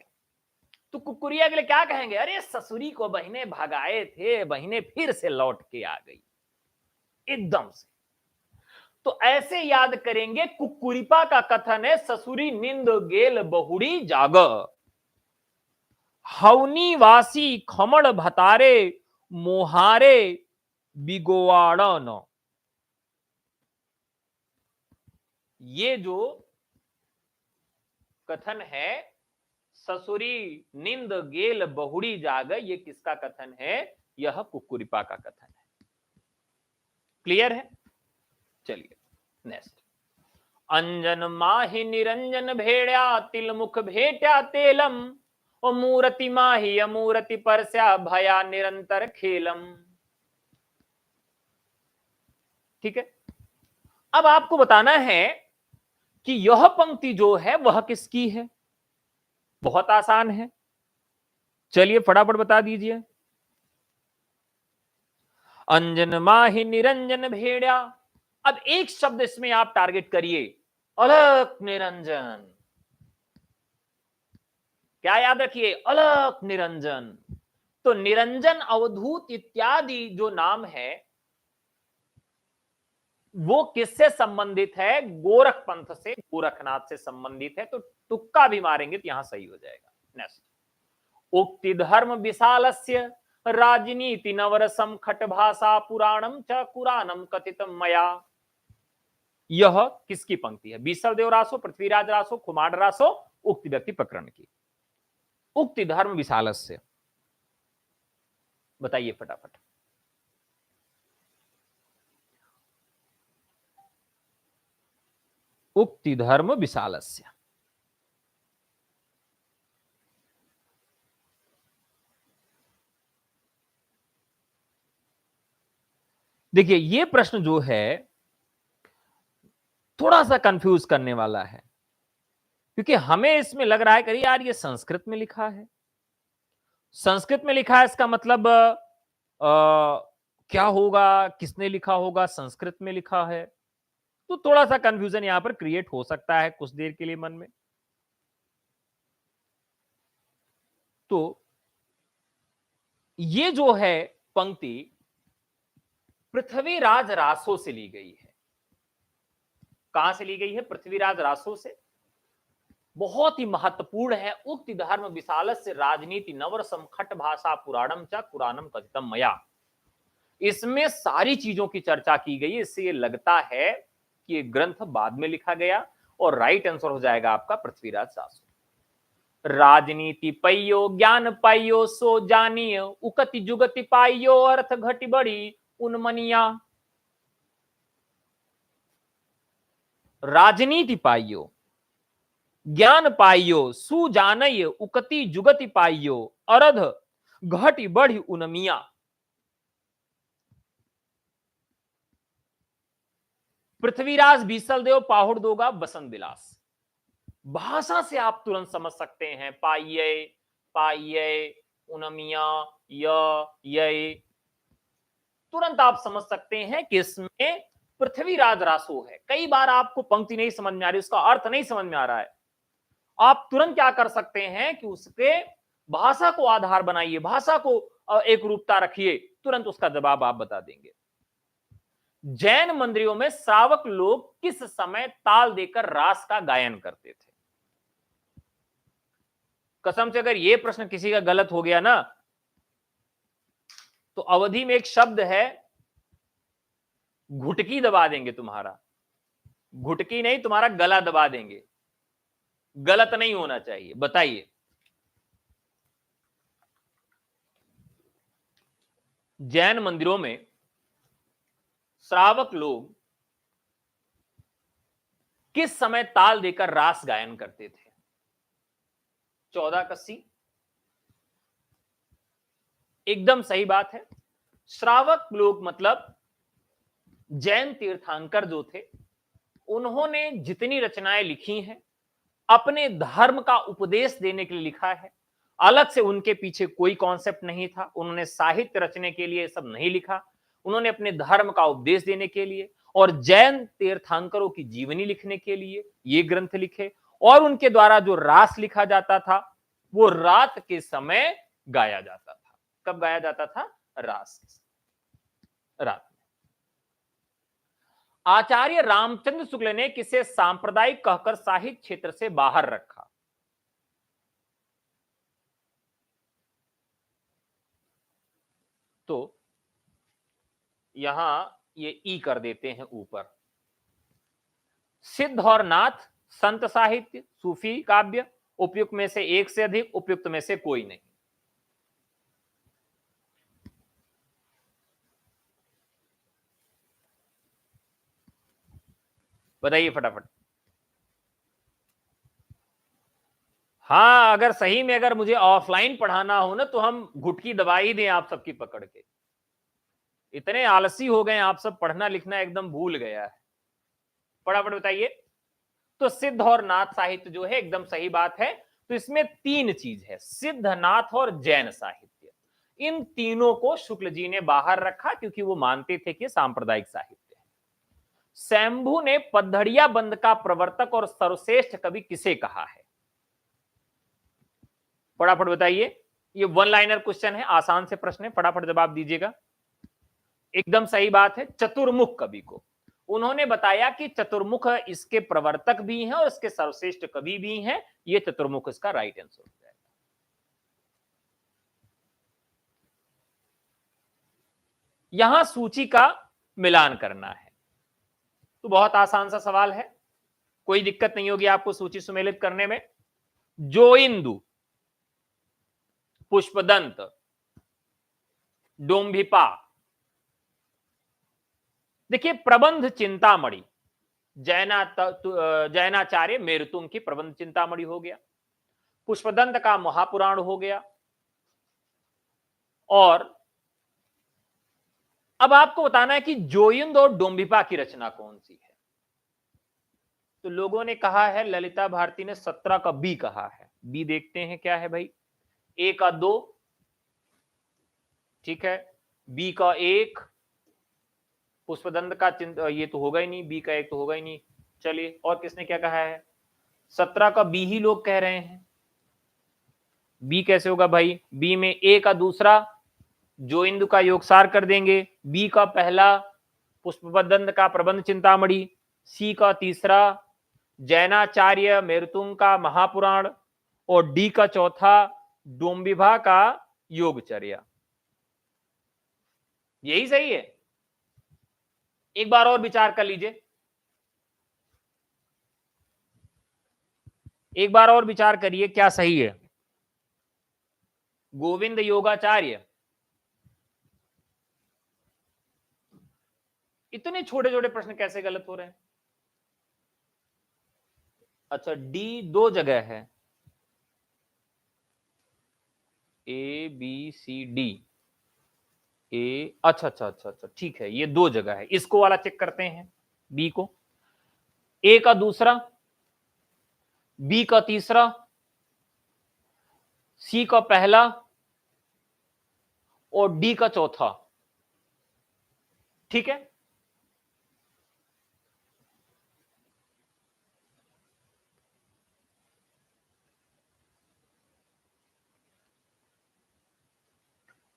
तो कुकुरिया के लिए क्या कहेंगे? अरे ससुरी को बहने भगाए थे, बहने फिर से लौट के आ गई, एकदम से। तो ऐसे याद करेंगे। कुकुरिपा का कथन है, ससुरी निंद गेल बहुड़ी जाग, हवनी वासी खमण भतारे मोहारे बिगोवाड़न। ये जो कथन है, ससुरी निंद गेल बहुड़ी जाग, ये किसका कथन है? यह कुकुरिपा का कथन है। क्लियर है? चलिए नेक्स्ट। अंजन माहि निरंजन भेड़या, तिलमुख भेट्या तेलम, और मूर्ति माहि अमूर्ति परस्या, भया निरंतर खेलम। ठीक है, अब आपको बताना है कि यह पंक्ति जो है वह किसकी है। बहुत आसान है, चलिए फटाफट बता दीजिए। अंजन माहि निरंजन भेड़िया। अब एक शब्द इसमें आप टारगेट करिए, अलख निरंजन। क्या याद रखिए, अलख निरंजन। तो निरंजन, अवधूत इत्यादि जो नाम है वो किससे संबंधित है? गोरख पंथ से, गोरखनाथ से संबंधित है। तो तुक्का भी मारेंगे तो यहां सही हो जाएगा। नेक्स्ट, उक्ति धर्म विशालस्य राजनीति नवरसम खट भाषा पुराणम च कुरानम कथितम मया। यह किसकी पंक्ति है? बीसल देव रासो, पृथ्वीराज रासो, खुमार रासो, उक्ति व्यक्ति प्रकरण की। उक्ति धर्म विशालस्य, बताइए फटाफट। उक्ति धर्म विशालस्य, देखिए ये प्रश्न जो है थोड़ा सा कंफ्यूज करने वाला है, क्योंकि हमें इसमें लग रहा है कि यार ये संस्कृत में लिखा है, संस्कृत में लिखा है, इसका मतलब क्या होगा, किसने लिखा होगा, संस्कृत में लिखा है। तो थोड़ा सा कंफ्यूजन यहां पर क्रिएट हो सकता है कुछ देर के लिए मन में। तो ये जो है पंक्ति पृथ्वीराज रासो से ली गई है। कहां से ली गई है? पृथ्वीराज रासो से। बहुत ही महत्वपूर्ण है। उक्ति धर्म विशाल से राजनीति नवरसम खट भाषा पुराणम च कुरानम कथितम मया। इसमें सारी चीजों की चर्चा की गई है, इससे ये लगता है कि ये ग्रंथ बाद में लिखा गया, और राइट आंसर हो जाएगा आपका पृथ्वीराज रासो। राजनीति पइयो ज्ञान पाइयो सो जानियो उकति जुगति पाइयो अर्थ घटी बड़ी उन्मनिया। राजनीति पाइयो ज्ञान पाइयो सुजानय उकति जुगति पाइयो अरध घटी बढ़ी उनमिया। पृथ्वीराज बीसल देव पाहुड़ दोगा बसंत विलास। भाषा से आप तुरंत समझ सकते हैं, पाइये पाइये उनमिया ये तुरंत आप समझ सकते हैं कि इसमें पृथ्वीराज रासो है। कई बार आपको पंक्ति नहीं समझ में आ रही, उसका अर्थ नहीं समझ में आ रहा है, आप तुरंत क्या कर सकते हैं कि उसके भाषा को आधार बनाइए, भाषा को एक रूपता रखिए, तुरंत उसका जवाब आप बता देंगे। जैन मंदिरों में श्रावक लोग किस समय ताल देकर रास का गायन करते थे? कसम से अगर यह प्रश्न किसी का गलत हो गया ना, तो अवधि में एक शब्द है, घुटकी दबा देंगे तुम्हारा। घुटकी नहीं, तुम्हारा गला दबा देंगे। गलत नहीं होना चाहिए, बताइए। जैन मंदिरों में श्रावक लोग किस समय ताल देकर रास गायन करते थे? 14 कस्सी, एकदम सही बात है। श्रावक लोग मतलब जैन तीर्थंकर जो थे, उन्होंने जितनी रचनाएं लिखी हैं अपने धर्म का उपदेश देने के लिए लिखा है। अलग से उनके पीछे कोई कॉन्सेप्ट नहीं था, उन्होंने साहित्य रचने के लिए सब नहीं लिखा, उन्होंने अपने धर्म का उपदेश देने के लिए और जैन तीर्थंकरों की जीवनी लिखने के लिए ये ग्रंथ लिखे। और उनके द्वारा जो रास लिखा जाता था वो रात के समय गाया जाता था। कब गाया जाता था? रास, रात। आचार्य रामचंद्र शुक्ल ने किसे सांप्रदायिक कहकर साहित्य क्षेत्र से बाहर रखा? तो यहां ये ई कर देते हैं ऊपर। सिद्ध और नाथ, संत साहित्य, सूफी काव्य, उपयुक्त में से एक से अधिक, उपयुक्त में से कोई नहीं। बताइए फटाफट। हाँ, अगर सही में अगर मुझे ऑफलाइन पढ़ाना हो ना, तो हम घुटकी दबा ही दें आप सबकी पकड़ के। इतने आलसी हो गए आप सब, पढ़ना लिखना एकदम भूल गया है। फटाफट बताइए। तो सिद्ध और नाथ साहित्य जो है एकदम सही बात है। तो इसमें तीन चीज है, सिद्ध, नाथ और जैन साहित्य। इन तीनों को शुक्ल जी ने बाहर रखा क्योंकि वो मानते थे कि सांप्रदायिक साहित्य है। शंभू ने पद्धड़िया बंद का प्रवर्तक और सर्वश्रेष्ठ कवि किसे कहा है? फटाफट बताइए। ये वन लाइनर क्वेश्चन है, आसान से प्रश्न है, फटाफट जवाब दीजिएगा। एकदम सही बात है, चतुर्मुख कवि को। उन्होंने बताया कि चतुर्मुख इसके प्रवर्तक भी हैं और इसके सर्वश्रेष्ठ कवि भी हैं। ये चतुर्मुख इसका राइट आंसर हो जाएगा। यहां सूची का मिलान करना है, तो बहुत आसान सा सवाल है, कोई दिक्कत नहीं होगी आपको सूची सुमेलित करने में। जोइंदु, पुष्पदंत, डोम्भिपा। देखिए, प्रबंध चिंतामणि जैनाचार्य मेरुतुंग की प्रबंध चिंतामणि हो गया, पुष्पदंत का महापुराण हो गया। और अब आपको बताना है कि जोइंद और डोम्भिपा की रचना कौन सी है। तो लोगों ने कहा है, ललिता भारती ने 17 का बी कहा है। बी देखते हैं क्या है भाई। ए का 2, ठीक है, बी का 1, पुष्पदंत का ये तो होगा ही नहीं, बी का 1 तो होगा ही नहीं। चलिए, और किसने क्या कहा है? 17 का बी ही लोग कह रहे हैं। बी कैसे होगा भाई? बी में ए का दूसरा जोइंदु का योगसार कर देंगे, बी का पहला पुष्पदंत का प्रबंध चिंतामणि, सी का तीसरा जैनाचार्य मेरुतुंग का महापुराण, और डी का चौथा डोम्बिभा का योगचर्या। यही सही है? एक बार और विचार कर लीजिए, एक बार और विचार करिए क्या सही है। गोविंद योगाचार्य, इतने छोटे छोटे प्रश्न कैसे गलत हो रहे हैं? अच्छा, डी 2 जगह है, ए बी सी डी, ए, अच्छा अच्छा अच्छा अच्छा, ठीक है, ये 2 जगह है। इसको वाला चेक करते हैं, बी को। ए का दूसरा, बी का तीसरा, सी का पहला और डी का चौथा, ठीक है।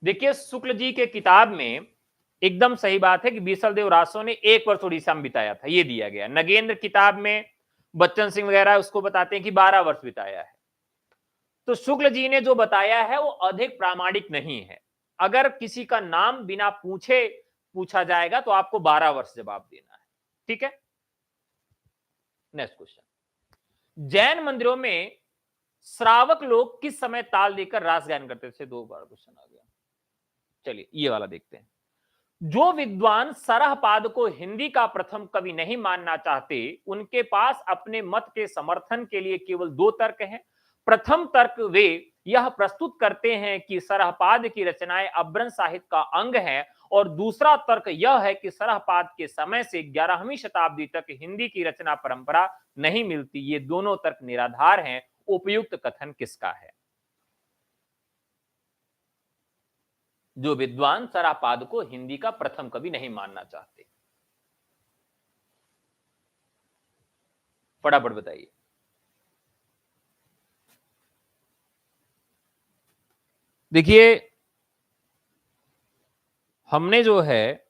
देखिए, शुक्ल जी के किताब में एकदम सही बात है कि बीसल देव रासो ने 1 वर्ष उड़ीसा में बिताया था, ये दिया गया। नगेंद्र किताब में बच्चन सिंह वगैरह उसको बताते हैं कि 12 वर्ष बिताया है। तो शुक्ल जी ने जो बताया है वो अधिक प्रामाणिक नहीं है। अगर किसी का नाम बिना पूछे पूछा जाएगा तो आपको 12 वर्ष जवाब देना है, ठीक है। नेक्स्ट क्वेश्चन, जैन मंदिरों में श्रावक लोग किस समय ताल देकर रास गायन करते थे? 2 बार क्वेश्चन आ गया। चलिए, ये वाला देखते हैं। जो विद्वान सरहपाद को हिंदी का प्रथम कवि नहीं मानना चाहते, उनके पास अपने मत के समर्थन के लिए केवल 2 तर्क हैं। प्रथम तर्क वे यह प्रस्तुत करते हैं कि सरहपाद की रचनाएं अभ्रंश साहित्य का अंग है, और दूसरा तर्क यह है कि सरहपाद के समय से 11वीं शताब्दी तक हिंदी की रचना परंपरा नहीं मिलती। ये दोनों तर्क निराधार हैं। उपयुक्त कथन किसका है? जो विद्वान सरहपाद को हिंदी का प्रथम कवि नहीं मानना चाहते, फटाफट बताइए। देखिए, हमने जो है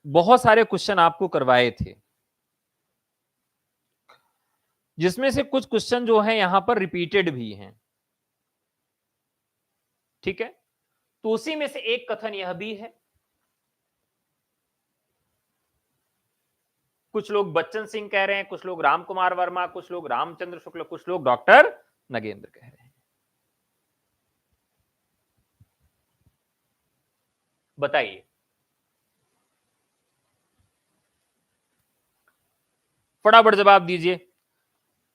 बहुत सारे क्वेश्चन आपको करवाए थे, जिसमें से कुछ क्वेश्चन जो है यहां पर रिपीटेड भी हैं, ठीक है। तो उसी में से एक कथन यह भी है, कुछ लोग बच्चन सिंह कह रहे हैं, कुछ लोग राम कुमार वर्मा, कुछ लोग रामचंद्र शुक्ल, कुछ लोग डॉक्टर नगेंद्र कह रहे हैं। बताइए। फटाफट जवाब दीजिए,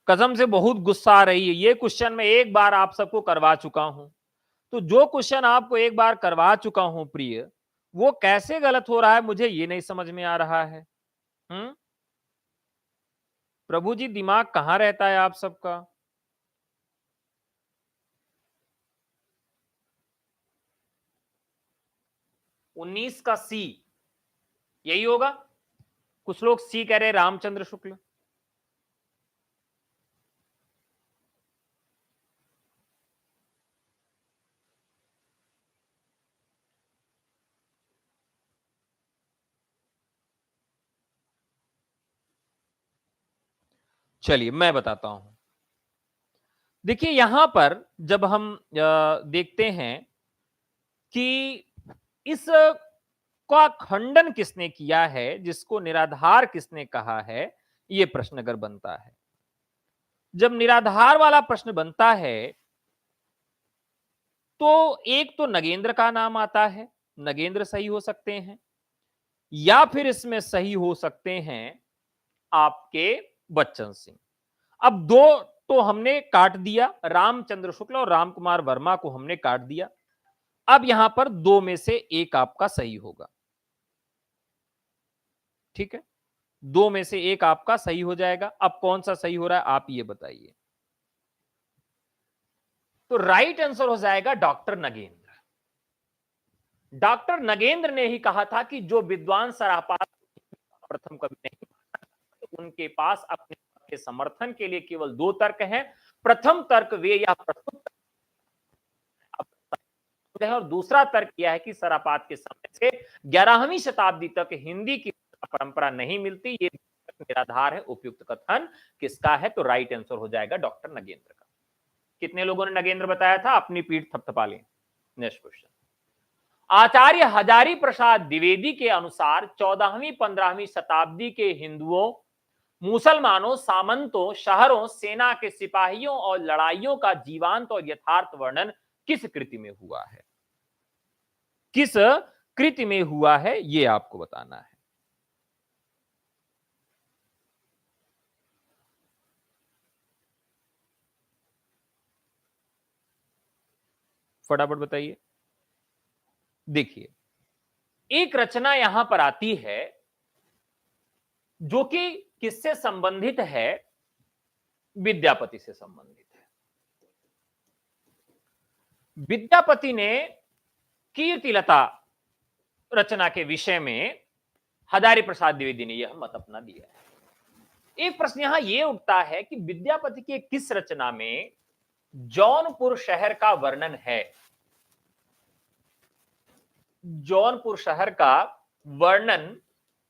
कसम से बहुत गुस्सा आ रही है। ये क्वेश्चन मैं एक बार आप सबको करवा चुका हूं, तो जो क्वेश्चन आपको एक बार करवा चुका हूं प्रिय, वो कैसे गलत हो रहा है मुझे ये नहीं समझ में आ रहा है। हम्म। प्रभु जी दिमाग कहां रहता है आप सबका? 19 का सी यही होगा। कुछ लोग सी कह रहे रामचंद्र शुक्ल। चलिए मैं बताता हूं। देखिए यहां पर जब हम देखते हैं कि इस का खंडन किसने किया है, जिसको निराधार किसने कहा है, यह प्रश्न अगर बनता है। जब निराधार वाला प्रश्न बनता है तो एक तो नगेंद्र का नाम आता है, नगेंद्र सही हो सकते हैं, या फिर इसमें सही हो सकते हैं आपके बच्चन सिंह। अब दो तो हमने काट दिया, रामचंद्र शुक्ल और रामकुमार वर्मा को हमने काट दिया। अब यहां पर दो में से एक आपका सही होगा। ठीक है, दो में से एक आपका सही हो जाएगा। अब कौन सा सही हो रहा है आप ये बताइए। तो राइट आंसर हो जाएगा डॉक्टर नगेंद्र। डॉक्टर नगेंद्र ने ही कहा था कि जो विद्वान सरापात प्रथम कवि नहीं, उनके पास अपने के समर्थन के लिए केवल दो तर्क हैं। प्रथम तर्क वे या प्रथम है, और दूसरा तर्क यह है कि सरापात के समय से 11वीं शताब्दी तक हिंदी की परंपरा नहीं मिलती। ये निराधार है। उपयुक्त कथन किसका है? तो राइट आंसर हो जाएगा डॉक्टर नगेंद्र का। कितने लोगों ने नगेंद्र बताया था? अपनी पीठ थपथपा लें। Next question. आचार्य हजारी प्रसाद द्विवेदी के अनुसार 14वीं 15वीं शताब्दी के हिंदुओं, मुसलमानों, सामंतों, शहरों, सेना के सिपाहियों और लड़ाइयों का जीवांत और यथार्थ वर्णन किस कृति में हुआ है? किस कृति में हुआ है यह आपको बताना है। फटाफट बताइए। देखिए एक रचना यहां पर आती है जो कि किससे संबंधित है? विद्यापति से संबंधित है। विद्यापति ने कीर्तिलता रचना के विषय में हजारी प्रसाद द्विवेदी ने यह मत अपना दिया है। एक प्रश्न यहां यह उठता है कि विद्यापति की किस रचना में जौनपुर शहर का वर्णन है? जौनपुर शहर का वर्णन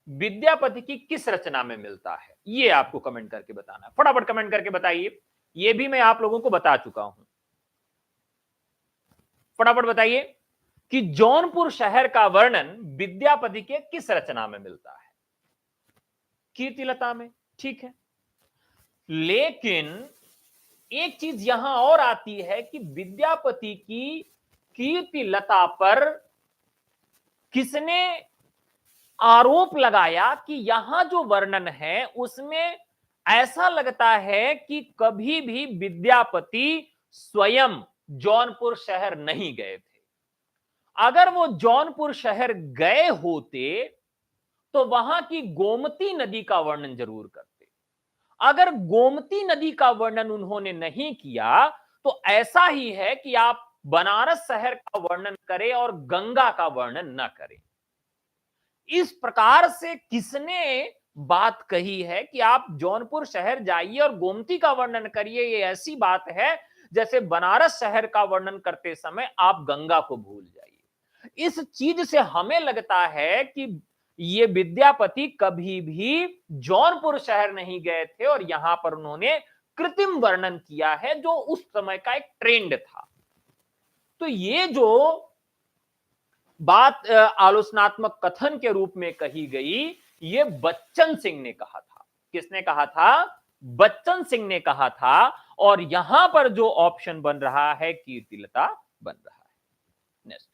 विद्यापति की किस रचना में मिलता है? यह आपको कमेंट करके बताना है। फटाफट कमेंट करके बताइए। यह भी मैं आप लोगों को बता चुका हूं। फटाफट बताइए कि जौनपुर शहर का वर्णन विद्यापति के किस रचना में मिलता है? कीर्तिलता में। ठीक है, लेकिन एक चीज यहां और आती है कि विद्यापति की कीर्तिलता पर किसने आरोप लगाया कि यहां जो वर्णन है उसमें ऐसा लगता है कि कभी भी विद्यापति स्वयं जौनपुर शहर नहीं गए थे। अगर वो जौनपुर शहर गए होते तो वहां की गोमती नदी का वर्णन जरूर करते। अगर गोमती नदी का वर्णन उन्होंने नहीं किया तो ऐसा ही है कि आप बनारस शहर का वर्णन करें और गंगा का वर्णन न करें। इस प्रकार से किसने बात कही है कि आप जौनपुर शहर जाइए और गोमती का वर्णन करिए? ये ऐसी बात है जैसे बनारस शहर का वर्णन करते समय आप गंगा को भूल जाइए। इस चीज से हमें लगता है कि ये विद्यापति कभी भी जौनपुर शहर नहीं गए थे और यहां पर उन्होंने कृत्रिम वर्णन किया है जो उस समय का एक ट्रेंड था। तो ये जो बात आलोचनात्मक कथन के रूप में कही गई, ये बच्चन सिंह ने कहा था। किसने कहा था? बच्चन सिंह ने कहा था। और यहां पर जो ऑप्शन बन रहा है कीर्तिलता बन रहा है। नेक्स्ट,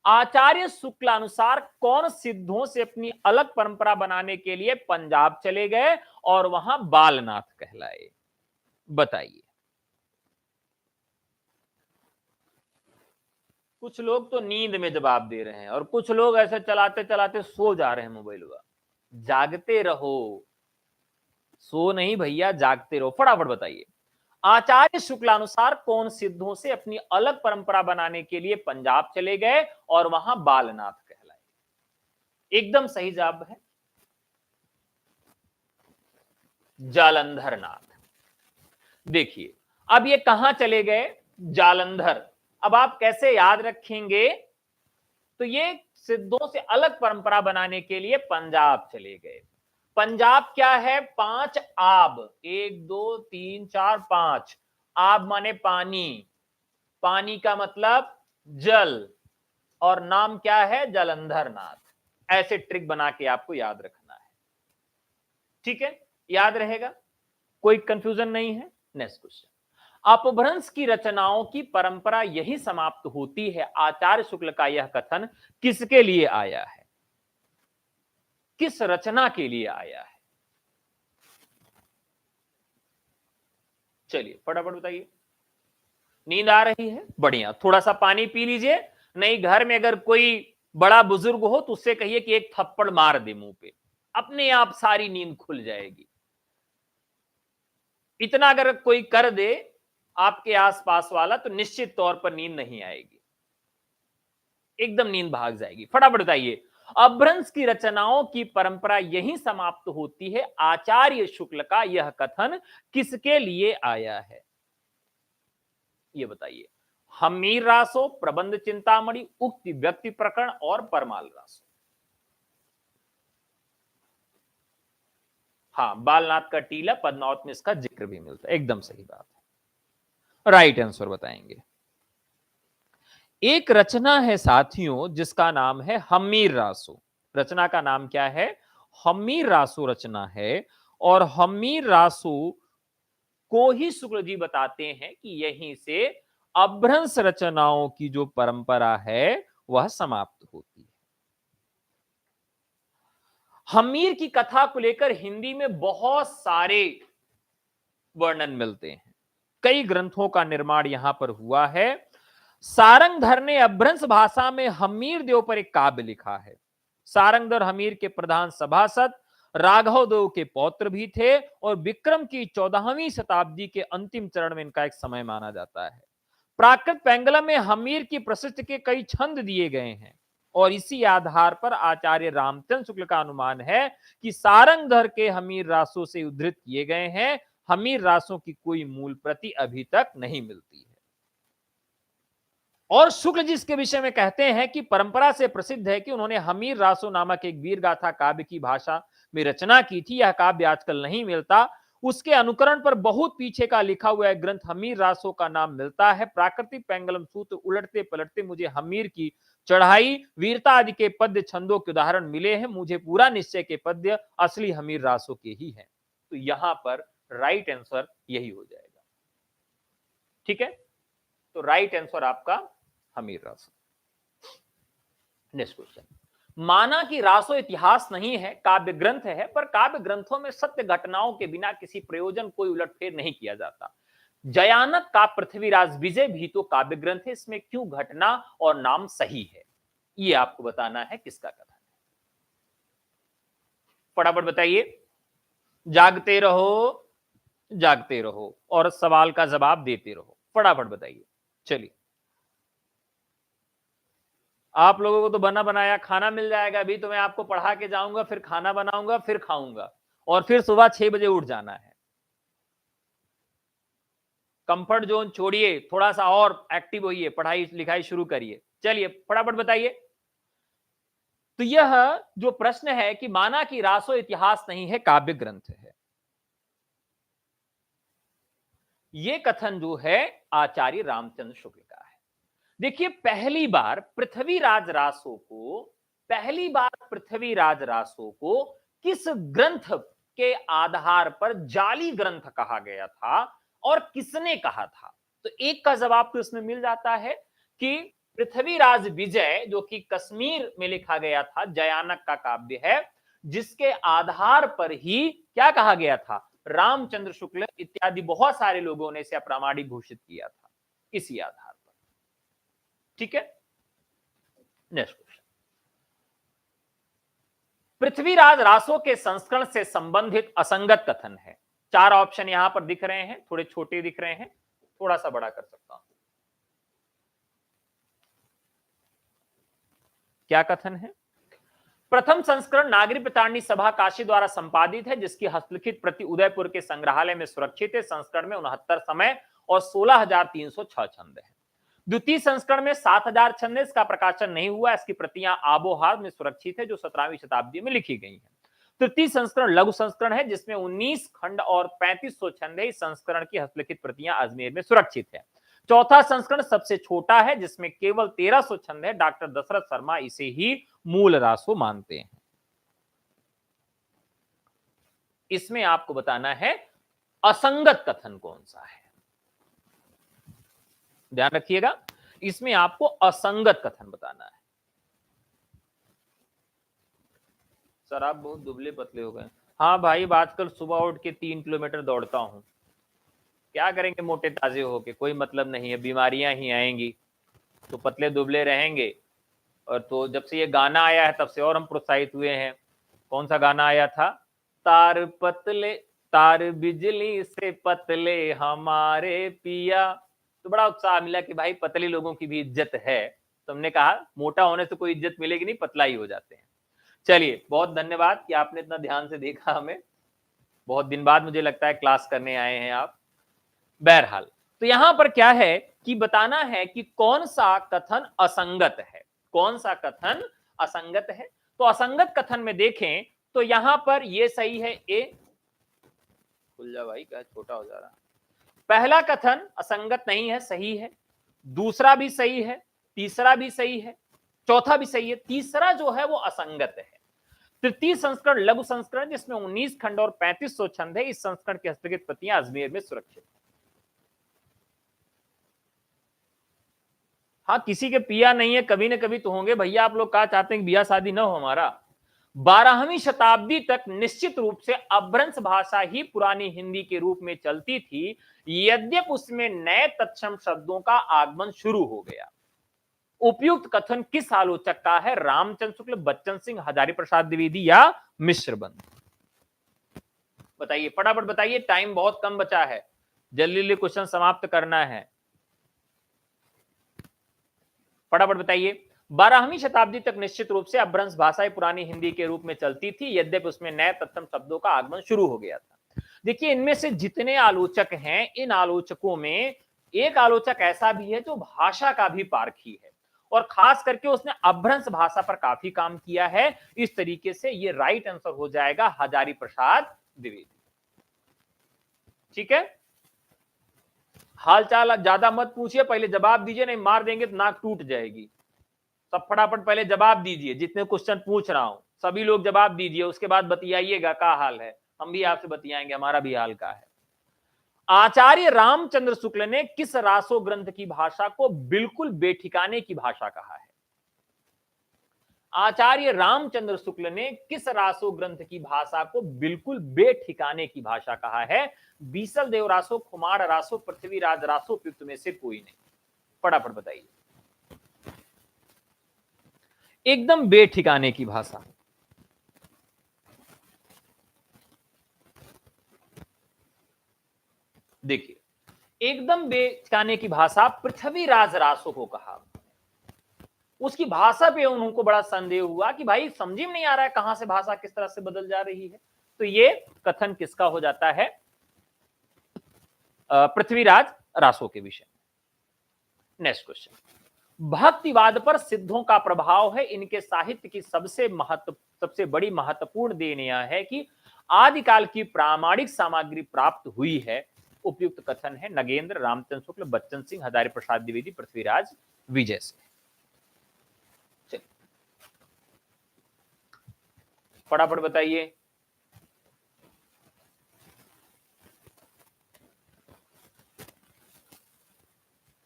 आचार्य शुक्लानुसार कौन सिद्धों से अपनी अलग परंपरा बनाने के लिए पंजाब चले गए और वहां बालनाथ कहलाए? बताइए। कुछ लोग तो नींद में जवाब दे रहे हैं और कुछ लोग ऐसे चलाते चलाते सो जा रहे हैं मोबाइल हुआ। जागते रहो, सो नहीं भैया, जागते रहो। फटाफट बताइए, आचार्य शुक्लानुसार कौन सिद्धों से अपनी अलग परंपरा बनाने के लिए पंजाब चले गए और वहां बालनाथ कहलाए? एकदम सही जवाब है जालंधर नाथ। देखिए, अब ये कहां चले गए? जालंधर। अब आप कैसे याद रखेंगे? तो ये सिद्धों से अलग परंपरा बनाने के लिए पंजाब चले गए। पंजाब क्या है? 5 आब, 1 2 3 4 5। आब माने पानी, पानी का मतलब जल, और नाम क्या है? जालंधर नाथ। ऐसे ट्रिक बना के आपको याद रखना है, ठीक है? याद रहेगा, कोई कंफ्यूजन नहीं है। नेक्स्ट क्वेश्चन, अपभ्रंश की रचनाओं की परंपरा यही समाप्त होती है, आचार्य शुक्ल का यह कथन किसके लिए आया है? किस रचना के लिए आया है? चलिए फटाफट बताइए। नींद आ रही है? बढ़िया, थोड़ा सा पानी पी लीजिए। नहीं, घर में अगर कोई बड़ा बुजुर्ग हो तो उससे कहिए कि एक थप्पड़ मार दे मुंह पे, अपने आप सारी नींद खुल जाएगी। इतना अगर कोई कर दे आपके आसपास वाला तो निश्चित तौर पर नींद नहीं आएगी, एकदम नींद भाग जाएगी। फटाफट बताइए, अपभ्रंश की रचनाओं की परंपरा यहीं समाप्त होती है, आचार्य शुक्ल का यह कथन किसके लिए आया है? ये बताइए। हम्मीर रासो, प्रबंध चिंतामणि, उक्ति व्यक्ति प्रकरण और परमाल रासो। हाँ, बालनाथ का टीला, पद्मावत में इसका जिक्र भी मिलता है, एकदम सही बात है। राइट आंसर बताएंगे। एक रचना है साथियों जिसका नाम है हम्मीर रासो। रचना का नाम क्या है? हम्मीर रासो रचना है। और हम्मीर रासो को ही शुक्ल जी बताते हैं कि यहीं से अपभ्रंश रचनाओं की जो परंपरा है वह समाप्त होती है। हम्मीर की कथा को लेकर हिंदी में बहुत सारे वर्णन मिलते हैं, कई ग्रंथों का निर्माण यहां पर हुआ है। सारंगधर ने अपभ्रंश भाषा में हम्मीर देव पर एक काव्य लिखा है। सारंगधर हम्मीर के प्रधान सभासद राघव देव के पौत्र भी थे और विक्रम की 14वीं शताब्दी के अंतिम चरण में इनका एक समय माना जाता है। प्राकृत पेंगलम में हम्मीर की प्रशिष्ट के कई छंद दिए गए हैं और इसी आधार पर आचार्य रामचंद्र शुक्ल का अनुमान है कि सारंगधर के हम्मीर रासों से उद्धृत किए गए हैं। हम्मीर रासों की कोई मूल प्रति अभी तक नहीं मिलती है। और शुक्ल जी इसके विषय में कहते हैं कि परंपरा से प्रसिद्ध है कि उन्होंने हम्मीर रासो नामक एक वीर गाथा काव्य की भाषा में रचना की थी। यह काव्य आजकल नहीं मिलता। उसके अनुकरण पर बहुत पीछे का लिखा हुआ एक ग्रंथ हम्मीर रासो का नाम मिलता है। प्राकृतिक पेंगलम सूत्र उलटते पलटते मुझे हम्मीर की चढ़ाई, वीरता आदि के पद्य छंदों के उदाहरण मिले हैं। मुझे पूरा निश्चय के पद्य असली हम्मीर रासो के ही हैं। तो यहां पर राइट आंसर यही हो जाएगा, ठीक है? तो राइट आंसर आपका हम्मीर रासो। नेक्स्ट क्वेश्चन, माना कि रासो इतिहास नहीं है, काव्य ग्रंथ है, पर काव्य ग्रंथों में सत्य घटनाओं के बिना किसी प्रयोजन कोई उलटफेर नहीं किया जाता। जयानक का पृथ्वीराज विजय भी तो काव्य ग्रंथ है, इसमें क्यों घटना और नाम सही है? ये आपको बताना है किसका कथन है। फटाफट बताइए। जागते रहो, जागते रहो और सवाल का जवाब देते रहो। फटाफट बताइए। चलिए, आप लोगों को तो बना बनाया खाना मिल जाएगा। अभी तो मैं आपको पढ़ा के जाऊंगा, फिर खाना बनाऊंगा, फिर खाऊंगा और फिर सुबह 6 बजे उठ जाना है। कंफर्ट जोन छोड़िए, थोड़ा सा और एक्टिव होइए, पढ़ाई लिखाई शुरू करिए। चलिए फटाफट बताइए। तो यह जो प्रश्न है कि माना कि रासो इतिहास नहीं है, काव्य ग्रंथ है, यह कथन जो है आचार्य रामचंद्र शुक्ल का है। देखिए, पृथ्वीराज रासो को किस ग्रंथ के आधार पर जाली ग्रंथ कहा गया था और किसने कहा था? तो एक का जवाब तो इसमें मिल जाता है कि पृथ्वीराज विजय, जो कि कश्मीर में लिखा गया था, जयानक का काव्य है, जिसके आधार पर ही क्या कहा गया था? रामचंद्र शुक्ल इत्यादि बहुत सारे लोगों ने इसे अप्रामाणिक घोषित किया था, इसी आधार पर, ठीक है? नेक्स्ट क्वेश्चन, पृथ्वीराज रासो के संस्करण से संबंधित असंगत कथन है। चार ऑप्शन यहां पर दिख रहे हैं, थोड़े छोटे दिख रहे हैं, थोड़ा सा बड़ा कर सकता हूं। क्या कथन है? प्रथम संस्करण नागरिक प्रताड़नी सभा काशी द्वारा संपादित है, जिसकी हस्तलिखित प्रति उदयपुर के संग्रहालय में सुरक्षित है। संस्करण में 69 समय और 16,306 छंद है। द्वितीय संस्करण में 7,000 छंद है, इसका प्रकाशन नहीं हुआ। इसकी प्रतियां आबोहार में सुरक्षित है, जो 17वीं शताब्दी में लिखी गई है। तृतीय संस्करण लघु संस्करण है, जिसमें 19 खंड और 3500 छंद है। इस संस्करण की हस्तलिखित प्रतियां अजमेर में सुरक्षित है। चौथा संस्करण सबसे छोटा है, जिसमें केवल 1300 छंद है। डॉक्टर दशरथ शर्मा इसे ही मूल रासो मानते हैं। इसमें आपको बताना है असंगत कथन कौन सा है, ध्यान रखिएगा। इसमें आपको असंगत कथन बताना है। सर आप बहुत दुबले पतले हो गए। हाँ भाई, आजकल सुबह उठ के 3 किलोमीटर दौड़ता हूं। क्या करेंगे मोटे ताजे होके, कोई मतलब नहीं है, बीमारियां ही आएंगी, तो पतले दुबले रहेंगे। और तो जब से ये गाना आया है तब से और हम प्रोत्साहित हुए हैं। कौन सा गाना आया था? तार पतले, तार बिजली से पतले हमारे पिया। तो बड़ा उत्साह मिला कि भाई पतले लोगों की भी इज्जत है। तो हमने कहा मोटा होने से कोई इज्जत मिलेगी नहीं, पतला ही हो जाते हैं। चलिए, बहुत धन्यवाद कि आपने इतना ध्यान से देखा हमें। बहुत दिन बाद मुझे लगता है क्लास करने आए हैं आप। बहरहाल, तो यहां पर क्या है कि बताना है कि कौन सा कथन असंगत है, कौन सा कथन असंगत है। तो असंगत कथन में देखें तो यहां पर ये सही है, ए। खुल जा भाई, क्या छोटा हो जा रहा। पहला कथन असंगत नहीं है, सही है। दूसरा भी सही है, तीसरा भी सही है, चौथा भी सही है, तीसरा जो है वो असंगत है। तृतीय संस्करण लघु संस्करण, जिसमें 19 खंड और 3500 छंद है। इस संस्करण की हस्तलिखित प्रतियां अजमेर में सुरक्षित। हाँ, किसी के पिया नहीं है, कभी न कभी तो होंगे भैया। आप लोग क्या चाहते हैं कि बिया शादी ना हो हमारा? 12वीं शताब्दी तक निश्चित रूप से अपभ्रंश भाषा ही पुरानी हिंदी के रूप में चलती थी, यद्यपि उसमें नए तत्सम शब्दों का आगमन शुरू हो गया। उपयुक्त कथन किस आलोचक का है? रामचंद्र शुक्ल, बच्चन सिंह, हजारी प्रसाद द्विवेदी या मिश्रबंध? बताइए, फटाफट बताइए, टाइम बहुत कम बचा है, जल्दी जल्दी क्वेश्चन समाप्त करना है। फटाफट बताइए। 12वीं शताब्दी तक निश्चित रूप से अपभ्रंश भाषाएं पुरानी हिंदी के रूप में चलती थी, यद्यपि उसमें नए तत्सम शब्दों का आगमन शुरू हो गया था। देखिए, इनमें से जितने आलोचक हैं, इन आलोचकों में एक आलोचक ऐसा भी है जो भाषा का भी पारखी है, और खास करके उसने अपभ्रंश भाषा पर काफी काम किया है। इस तरीके से ये राइट आंसर हो जाएगा हजारी प्रसाद द्विवेदी। ठीक है, हालचाल ज्यादा मत पूछिए, पहले जवाब दीजिए, नहीं मार देंगे तो नाक टूट जाएगी। सब फटाफट पहले जवाब दीजिए, जितने क्वेश्चन पूछ रहा हूं सभी लोग जवाब दीजिए, उसके बाद बतियाइएगा क्या हाल है, हम भी आपसे बतियाएंगे हमारा भी हाल का है। आचार्य रामचंद्र शुक्ल ने किस रासो ग्रंथ की भाषा को बिल्कुल बेठिकाने की भाषा कहा है? आचार्य रामचंद्र शुक्ल ने किस रासो ग्रंथ की भाषा को बिल्कुल बेठिकाने की भाषा कहा है? बीसल देव रासो, खुमार रासो, पृथ्वीराज रासो, उपयुक्त में से कोई नहीं। फटाफट बताइए। एकदम बेठिकाने की भाषा। देखिए, एकदम बेठिकाने की भाषा पृथ्वीराज रासो को कहा। उसकी भाषा पे उनको बड़ा संदेह हुआ कि भाई समझ में नहीं आ रहा है कहां से भाषा किस तरह से बदल जा रही है। तो ये कथन किसका हो जाता है? पृथ्वीराज रासो के विषय। नेक्स्ट क्वेश्चन, भक्तिवाद पर सिद्धों का प्रभाव है, इनके साहित्य की सबसे बड़ी महत्वपूर्ण देन यह है कि आदिकाल की प्रामाणिक सामग्री प्राप्त हुई है। उपयुक्त कथन है नगेंद्र, रामचंद्र शुक्ल, बच्चन सिंह, हजारी प्रसाद द्विवेदी, पृथ्वीराज विजय सिंह। फटाफट बताइए।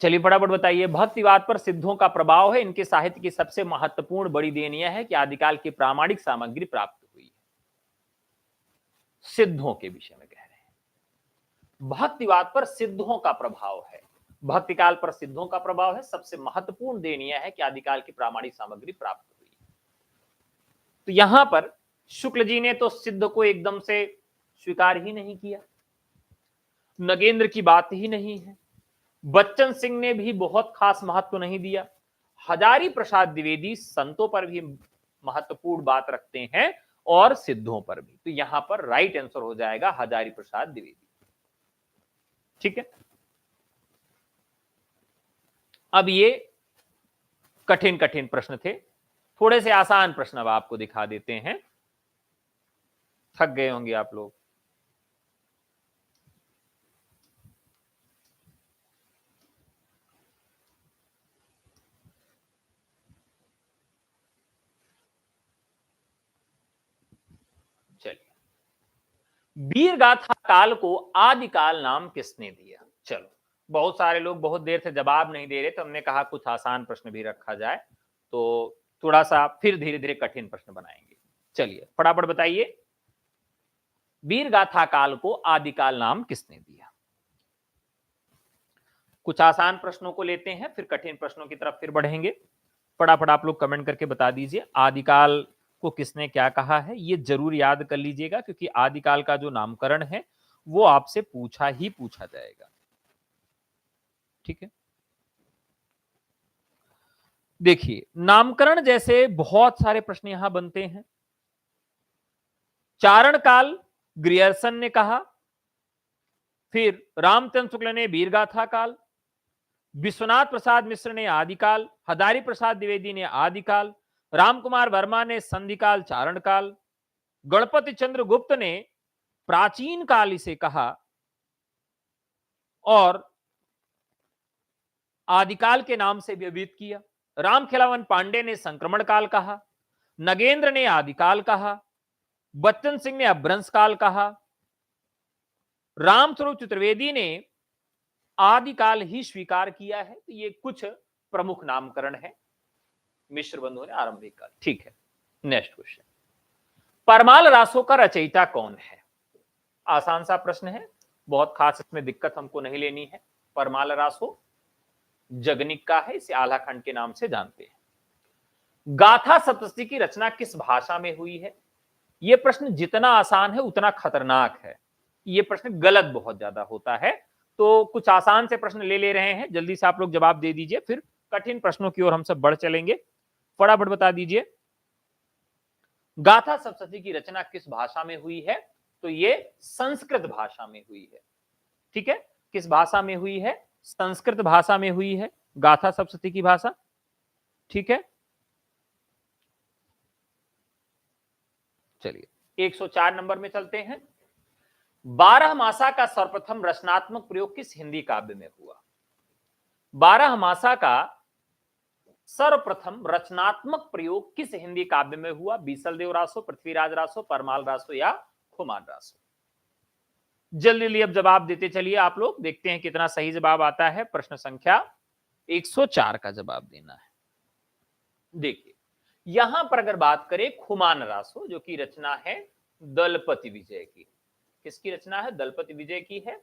चलिए फटाफट बताइए। भक्तिवाद पर सिद्धों का प्रभाव है, इनके साहित्य की सबसे महत्वपूर्ण बड़ी देन यह है कि आदिकाल की प्रामाणिक सामग्री प्राप्त हुई है। सिद्धों के विषय में कह रहे हैं, भक्तिवाद पर सिद्धों का प्रभाव है। भक्तिकाल पर सिद्धों का प्रभाव है। सबसे महत्वपूर्ण देन यह है कि आदिकाल की प्रामाणिक सामग्री प्राप्त हुई। तो यहां पर शुक्ल जी ने तो सिद्ध को एकदम से स्वीकार ही नहीं किया, नगेंद्र की बात ही नहीं है, बच्चन सिंह ने भी बहुत खास महत्व नहीं दिया, हजारी प्रसाद द्विवेदी संतों पर भी महत्वपूर्ण बात रखते हैं और सिद्धों पर भी। तो यहां पर राइट आंसर हो जाएगा हजारी प्रसाद द्विवेदी। ठीक है, अब ये कठिन कठिन प्रश्न थे, थोड़े से आसान प्रश्न अब आपको दिखा देते हैं। थक गए होंगे आप लोग। चलिए, वीर गाथा काल को आदिकाल नाम किसने दिया? चलो, बहुत सारे लोग बहुत देर से जवाब नहीं दे रहे, तो हमने कहा कुछ आसान प्रश्न भी रखा जाए, तो थोड़ा सा फिर धीरे धीरे कठिन प्रश्न बनाएंगे। चलिए फटाफट बताइए, वीर गाथा काल को आदिकाल नाम किसने दिया? कुछ आसान प्रश्नों को लेते हैं, फिर कठिन प्रश्नों की तरफ फिर बढ़ेंगे। फटाफट आप लोग कमेंट करके बता दीजिए, आदिकाल को किसने क्या कहा है। ये जरूर याद कर लीजिएगा, क्योंकि आदिकाल का जो नामकरण है वो आपसे पूछा ही पूछा जाएगा। ठीक है, देखिए नामकरण जैसे बहुत सारे प्रश्न यहां बनते हैं। चारण काल ग्रियर्सन ने कहा, फिर रामचंद्र शुक्ल ने वीरगाथा काल, विश्वनाथ प्रसाद मिश्र ने आदिकाल, हजारी प्रसाद द्विवेदी ने आदिकाल, रामकुमार वर्मा ने संधिकाल चारण काल, गणपति चंद्र गुप्त ने प्राचीन काल इसे कहा और आदिकाल के नाम से व्यवहित किया। रामखेलावन पांडे ने संक्रमण काल कहा, नगेंद्र ने आदिकाल कहा, बच्चन सिंह ने अपभ्रंश काल कहा, रामस्वरूप चतुर्वेदी ने आदिकाल ही स्वीकार किया है। तो ये कुछ प्रमुख नामकरण है मिश्र बंधुओं ने आरंभिक काल। ठीक है, नेक्स्ट क्वेश्चन, परमाल रासों का रचयिता कौन है? आसान सा प्रश्न है, बहुत खास इसमें दिक्कत हमको नहीं लेनी है। परमाल रासो जगनिक का है, इसे आलाखंड के नाम से जानते हैं। गाथा सप्तशती की रचना किस भाषा में हुई है? यह प्रश्न जितना आसान है उतना खतरनाक है, यह प्रश्न गलत बहुत ज्यादा होता है। तो कुछ आसान से प्रश्न ले रहे हैं, जल्दी से आप लोग जवाब दे दीजिए, फिर कठिन प्रश्नों की ओर हम सब बढ़ चलेंगे। फटाफट बता दीजिए, गाथा सप्तशती की रचना किस भाषा में हुई है? तो ये संस्कृत भाषा में हुई है। ठीक है, किस भाषा में हुई है? संस्कृत भाषा में हुई है गाथा सप्तशती की भाषा। ठीक है, चलिए 104 नंबर में चलते हैं। 12 मासा का सर्वप्रथम रचनात्मक प्रयोग किस हिंदी काव्य में हुआ? 12 मासा का सर्वप्रथम रचनात्मक प्रयोग किस हिंदी काव्य में हुआ? बीसल देव रासो, पृथ्वीराज रासो, परमाल रासो या खुमान रासो? जल्दी जल्दी अब जवाब देते चलिए आप लोग, देखते हैं कितना सही जवाब आता है। प्रश्न संख्या 104 का जवाब देना है। देखिए यहां पर अगर बात करें खुमान रासो, जो की रचना है दलपति विजय की। किसकी रचना है? दलपति विजय की है,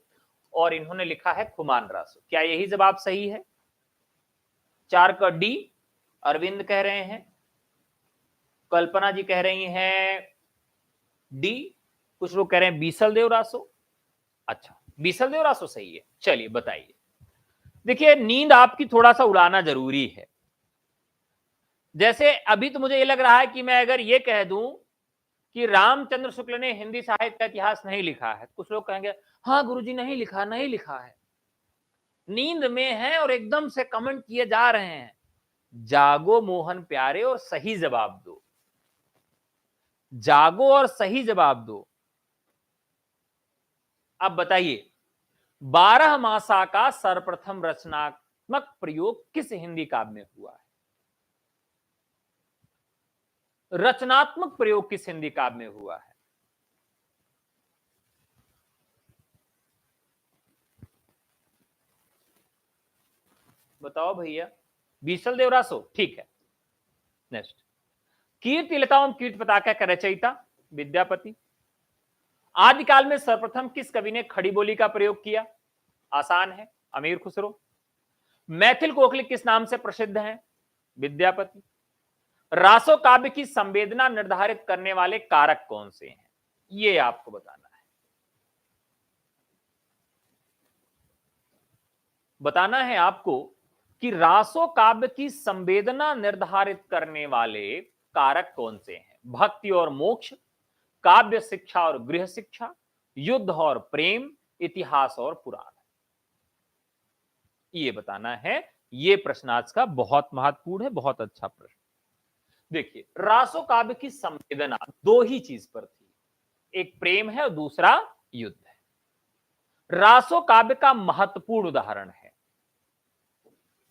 और इन्होंने लिखा है खुमान रासो। क्या यही जवाब सही है? 4 का डी अरविंद कह रहे हैं, कल्पना जी कह रही हैं डी, कुछ लोग कह रहे हैं बीसल देव रासो। अच्छा, बीसल देव रासो सही है। चलिए बताइए, देखिए नींद आपकी थोड़ा सा उड़ाना जरूरी है। जैसे अभी तो मुझे ये लग रहा है कि मैं अगर ये कह दूं कि रामचंद्र शुक्ल ने हिंदी साहित्य का इतिहास नहीं लिखा है, कुछ लोग कहेंगे हाँ गुरुजी नहीं लिखा, नहीं लिखा है, नींद में है और एकदम से कमेंट किए जा रहे हैं। जागो मोहन प्यारे और सही जवाब दो, जागो और सही जवाब दो। अब बताइए, 12 मासा का सर्वप्रथम रचनात्मक प्रयोग किस हिंदी काव्य में हुआ है? रचनात्मक प्रयोग किस हिंदी काव्य में हुआ है? बताओ भैया। बीसल देव रासो, ठीक है। नेक्स्ट, कीर्ति लता एवं कीर्ति पताका का रचयिता विद्यापति। आदिकाल में सर्वप्रथम किस कवि ने खड़ी बोली का प्रयोग किया? आसान है, अमीर खुसरो। मैथिल कोकिल किस नाम से प्रसिद्ध हैं? विद्यापति। रासो काव्य की संवेदना निर्धारित करने वाले कारक कौन से हैं? ये आपको बताना है। बताना है आपको कि रासो काव्य की संवेदना निर्धारित करने वाले कारक कौन से हैं? भक्ति और मोक्ष, काव्य शिक्षा और गृह शिक्षा, युद्ध और प्रेम, इतिहास और पुराण। ये बताना है। ये प्रश्न आज का बहुत महत्वपूर्ण है, बहुत अच्छा प्रश्न। देखिए, रासो काव्य की संवेदना दो ही चीज पर थी, एक प्रेम है और दूसरा युद्ध है। रासो काव्य का महत्वपूर्ण उदाहरण है,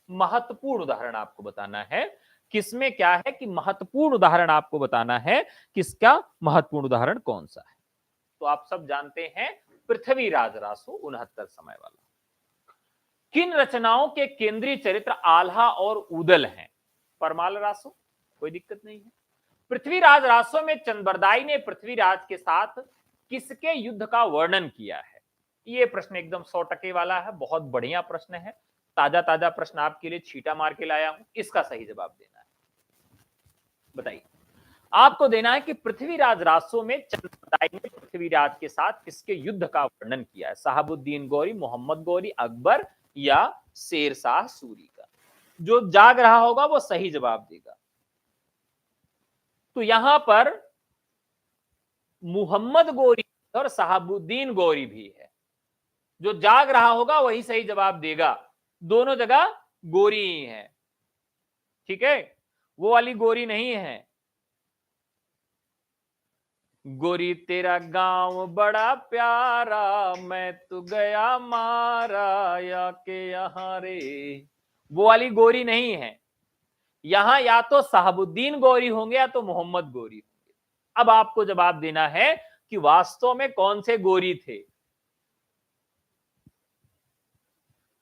महत्वपूर्ण उदाहरण आपको बताना है किसमें क्या है कि महत्वपूर्ण उदाहरण आपको बताना है किसका महत्वपूर्ण उदाहरण कौन सा है। तो आप सब जानते हैं पृथ्वीराज रासो 69 समय वाला। किन रचनाओं के केंद्रीय चरित्र आल्हा और उदल हैं? परमाल रासो, कोई दिक्कत नहीं है। पृथ्वीराज रासो में चंद्रबरदाई ने पृथ्वीराज के साथ किसके युद्ध का वर्णन किया है? ये प्रश्न एकदम 100% वाला है, बहुत बढ़िया प्रश्न है, ताजा ताजा प्रश्न आपके लिए छीटा मार के लाया हूं। इसका सही जवाब देना है, बताइए। आपको देना है कि पृथ्वीराज रासो में चंद्रबरदाई ने पृथ्वीराज के साथ किसके युद्ध का वर्णन किया है? साहबुद्दीन गौरी, मोहम्मद गौरी, अकबर या शेरशाह सूरी का? जो जाग रहा होगा वो सही जवाब देगा। तो यहां पर मोहम्मद गौरी और साहबुद्दीन गौरी भी है, जो जाग रहा होगा वही सही जवाब देगा। दोनों जगह गोरी ही है, ठीक है, वो वाली गोरी नहीं है। गोरी तेरा गांव बड़ा प्यारा, मैं तो गया मारा या के यहां रे, वो वाली गोरी नहीं है। यहां या तो साहबुद्दीन गौरी होंगे या तो मोहम्मद गौरी होंगे। अब आपको जवाब देना है कि वास्तव में कौन से गोरी थे।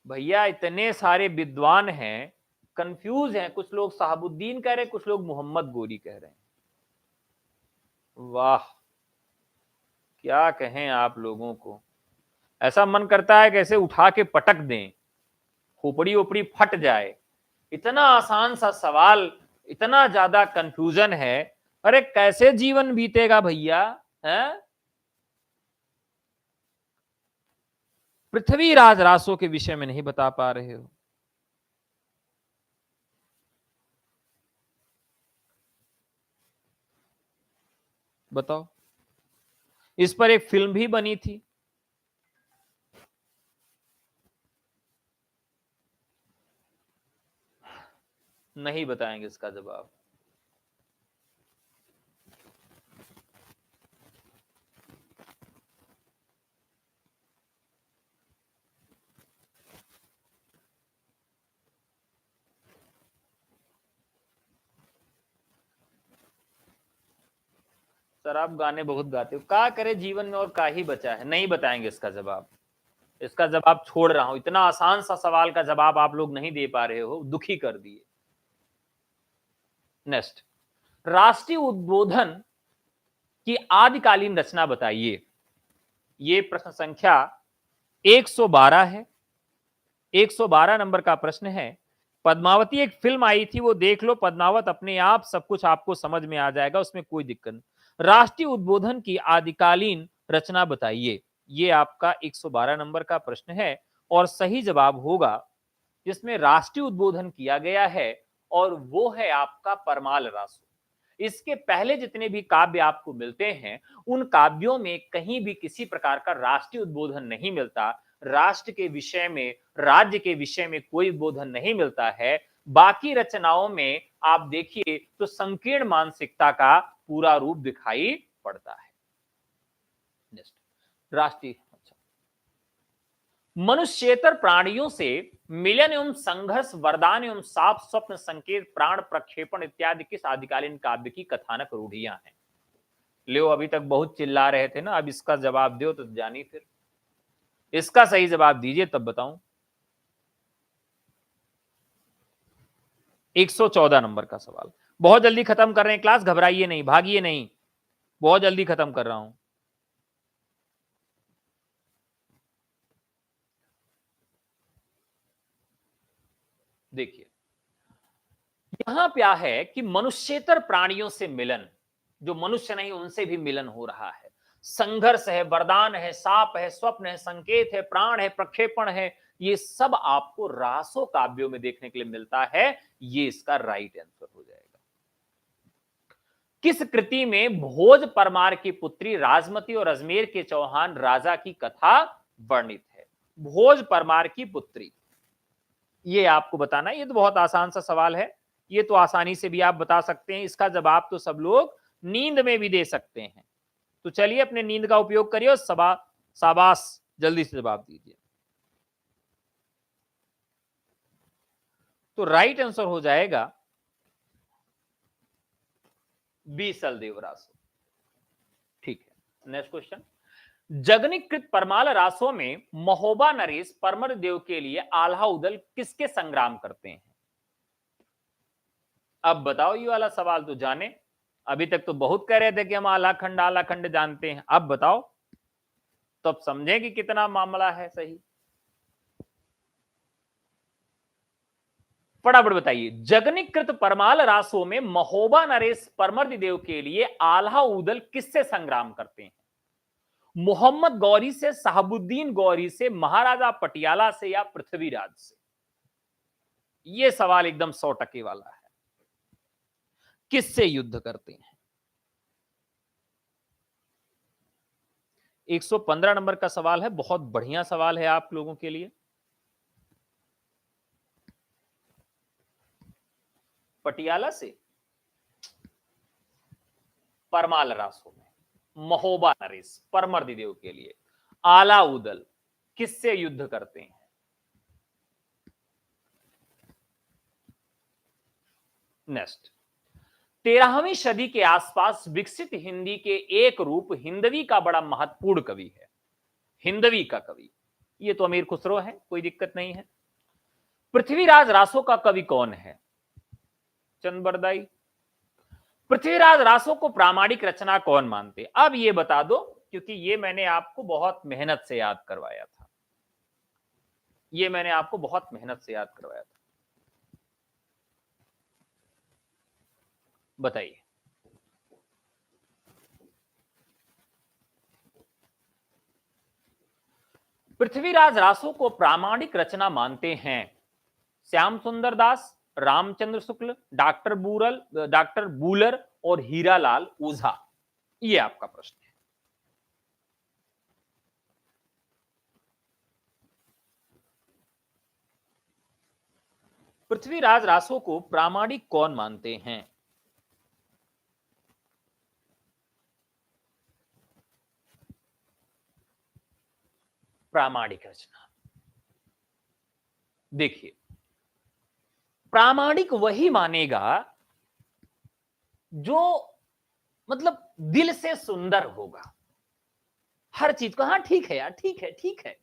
भैया इतने सारे विद्वान हैं, कंफ्यूज हैं, कुछ लोग साहबुद्दीन कह रहे हैं, कुछ लोग मोहम्मद गौरी कह रहे हैं। वाह, क्या कहें आप लोगों को, ऐसा मन करता है कैसे उठा के पटक दें, खोपड़ी ओपड़ी फट जाए। इतना आसान सा सवाल, इतना ज्यादा कंफ्यूजन है। अरे कैसे जीवन बीतेगा भैया, है? पृथ्वीराज रासो के विषय में नहीं बता पा रहे हो। बताओ, इस पर एक फिल्म भी बनी थी। नहीं बताएंगे इसका जवाब। सर आप गाने बहुत गाते हो, क्या करे जीवन में और क्या ही बचा है। नहीं बताएंगे इसका जवाब, इसका जवाब छोड़ रहा हूं। इतना आसान सा सवाल का जवाब आप लोग नहीं दे पा रहे हो, दुखी कर दिए। नेक्स्ट, राष्ट्रीय उद्बोधन की आदिकालीन रचना बताइए। ये प्रश्न संख्या 112 है, 112 नंबर का प्रश्न है। पद्मावती एक फिल्म आई थी, वो देख लो, पद्मावत अपने आप सब कुछ आपको समझ में आ जाएगा, उसमें कोई दिक्कत नहीं। राष्ट्रीय उद्बोधन की आदिकालीन रचना बताइए, ये आपका 112 नंबर का प्रश्न है और सही जवाब होगा जिसमें राष्ट्रीय उद्बोधन किया गया है और वो है आपका परमाल रासो। इसके पहले जितने भी काव्य आपको मिलते हैं उन काव्यों में कहीं भी किसी प्रकार का राष्ट्रीय उद्बोधन नहीं मिलता। राष्ट्र के विषय में, राज्य के विषय में कोई उद्बोधन नहीं मिलता है। बाकी रचनाओं में आप देखिए तो संकीर्ण मानसिकता का पूरा रूप दिखाई पड़ता है। राष्ट्रीय, मनुष्येतर प्राणियों से मिलन एवं संघर्ष, वरदान एवं साफ स्वप्न, संकेत, प्राण प्रक्षेपण इत्यादि किस आदिकालीन काव्य की कथानक रूढ़ियां हैं? ले अभी तक बहुत चिल्ला रहे थे ना, अब इसका जवाब दो तो जानी, फिर इसका सही जवाब दीजिए तब बताऊं। 114 नंबर का सवाल। बहुत जल्दी खत्म कर रहे हैं क्लास, घबराइए नहीं, भागिए नहीं, बहुत जल्दी खत्म कर रहा हूं। देखिए यहां क्या है कि मनुष्येतर प्राणियों से मिलन, जो मनुष्य नहीं उनसे भी मिलन हो रहा है। संघर्ष है, वरदान है, साप है, स्वप्न है, संकेत है, प्राण है, प्रक्षेपण है, ये सब आपको रासो काव्यों में देखने के लिए मिलता है। ये इसका राइट आंसर हो जाएगा। किस कृति में भोज परमार की पुत्री राजमती और अजमेर के चौहान राजा की कथा वर्णित है? भोज परमार की पुत्री, ये आपको बताना है। ये तो बहुत आसान सा सवाल है, ये तो आसानी से भी आप बता सकते हैं। इसका जवाब तो सब लोग नींद में भी दे सकते हैं। तो चलिए अपने नींद का उपयोग करिए और शाबाश जल्दी से जवाब दीजिए। तो राइट आंसर हो जाएगा बी सलदेव रासो। ठीक है, नेक्स्ट क्वेश्चन। जगनीकृत परमाल रासों में महोबा नरेश परमर देव के लिए आल्हा उदल किसके संग्राम करते हैं? अब बताओ, ये वाला सवाल तो जाने। अभी तक तो बहुत कह रहे थे कि हम आला खंड जानते हैं, अब बताओ तो अब समझें कि कितना मामला है सही। फटाफट बताइए, जगनीकृत परमाल रासों में महोबा नरेश परमर्द देव के लिए आल्हा उदल किससे संग्राम करते हैं? मोहम्मद गौरी से, साहबुद्दीन गौरी से, महाराजा पटियाला से या पृथ्वीराज से? यह सवाल एकदम 100% वाला है। किससे युद्ध करते हैं? 115 नंबर का सवाल है, बहुत बढ़िया सवाल है आप लोगों के लिए। पटियाला से, परमाल रासों में महोबा नरेश परमर्द देव के लिए आला उदल किससे युद्ध करते हैं? नेक्स्ट, 13वीं सदी के आसपास विकसित हिंदी के एक रूप हिंदवी का बड़ा महत्वपूर्ण कवि है। हिंदवी का कवि, ये तो अमीर खुसरो है, कोई दिक्कत नहीं है। पृथ्वीराज रासो का कवि कौन है? चंद। पृथ्वीराज रासो को प्रामाणिक रचना कौन मानते? अब ये बता दो, क्योंकि ये मैंने आपको बहुत मेहनत से याद करवाया था। ये मैंने आपको बहुत मेहनत से याद करवाया था। बताइए। पृथ्वीराज रासो को प्रामाणिक रचना मानते हैं श्याम सुंदर दास, रामचंद्र शुक्ल, डॉक्टर बूलर और हीरालाल ओझा। ये आपका प्रश्न है। पृथ्वीराज रासो को प्रामाणिक कौन मानते हैं? प्रामाणिक रचना, देखिए प्रामाणिक वही मानेगा जो मतलब दिल से सुंदर होगा हर चीज को। हाँ ठीक है यार, ठीक है ठीक है।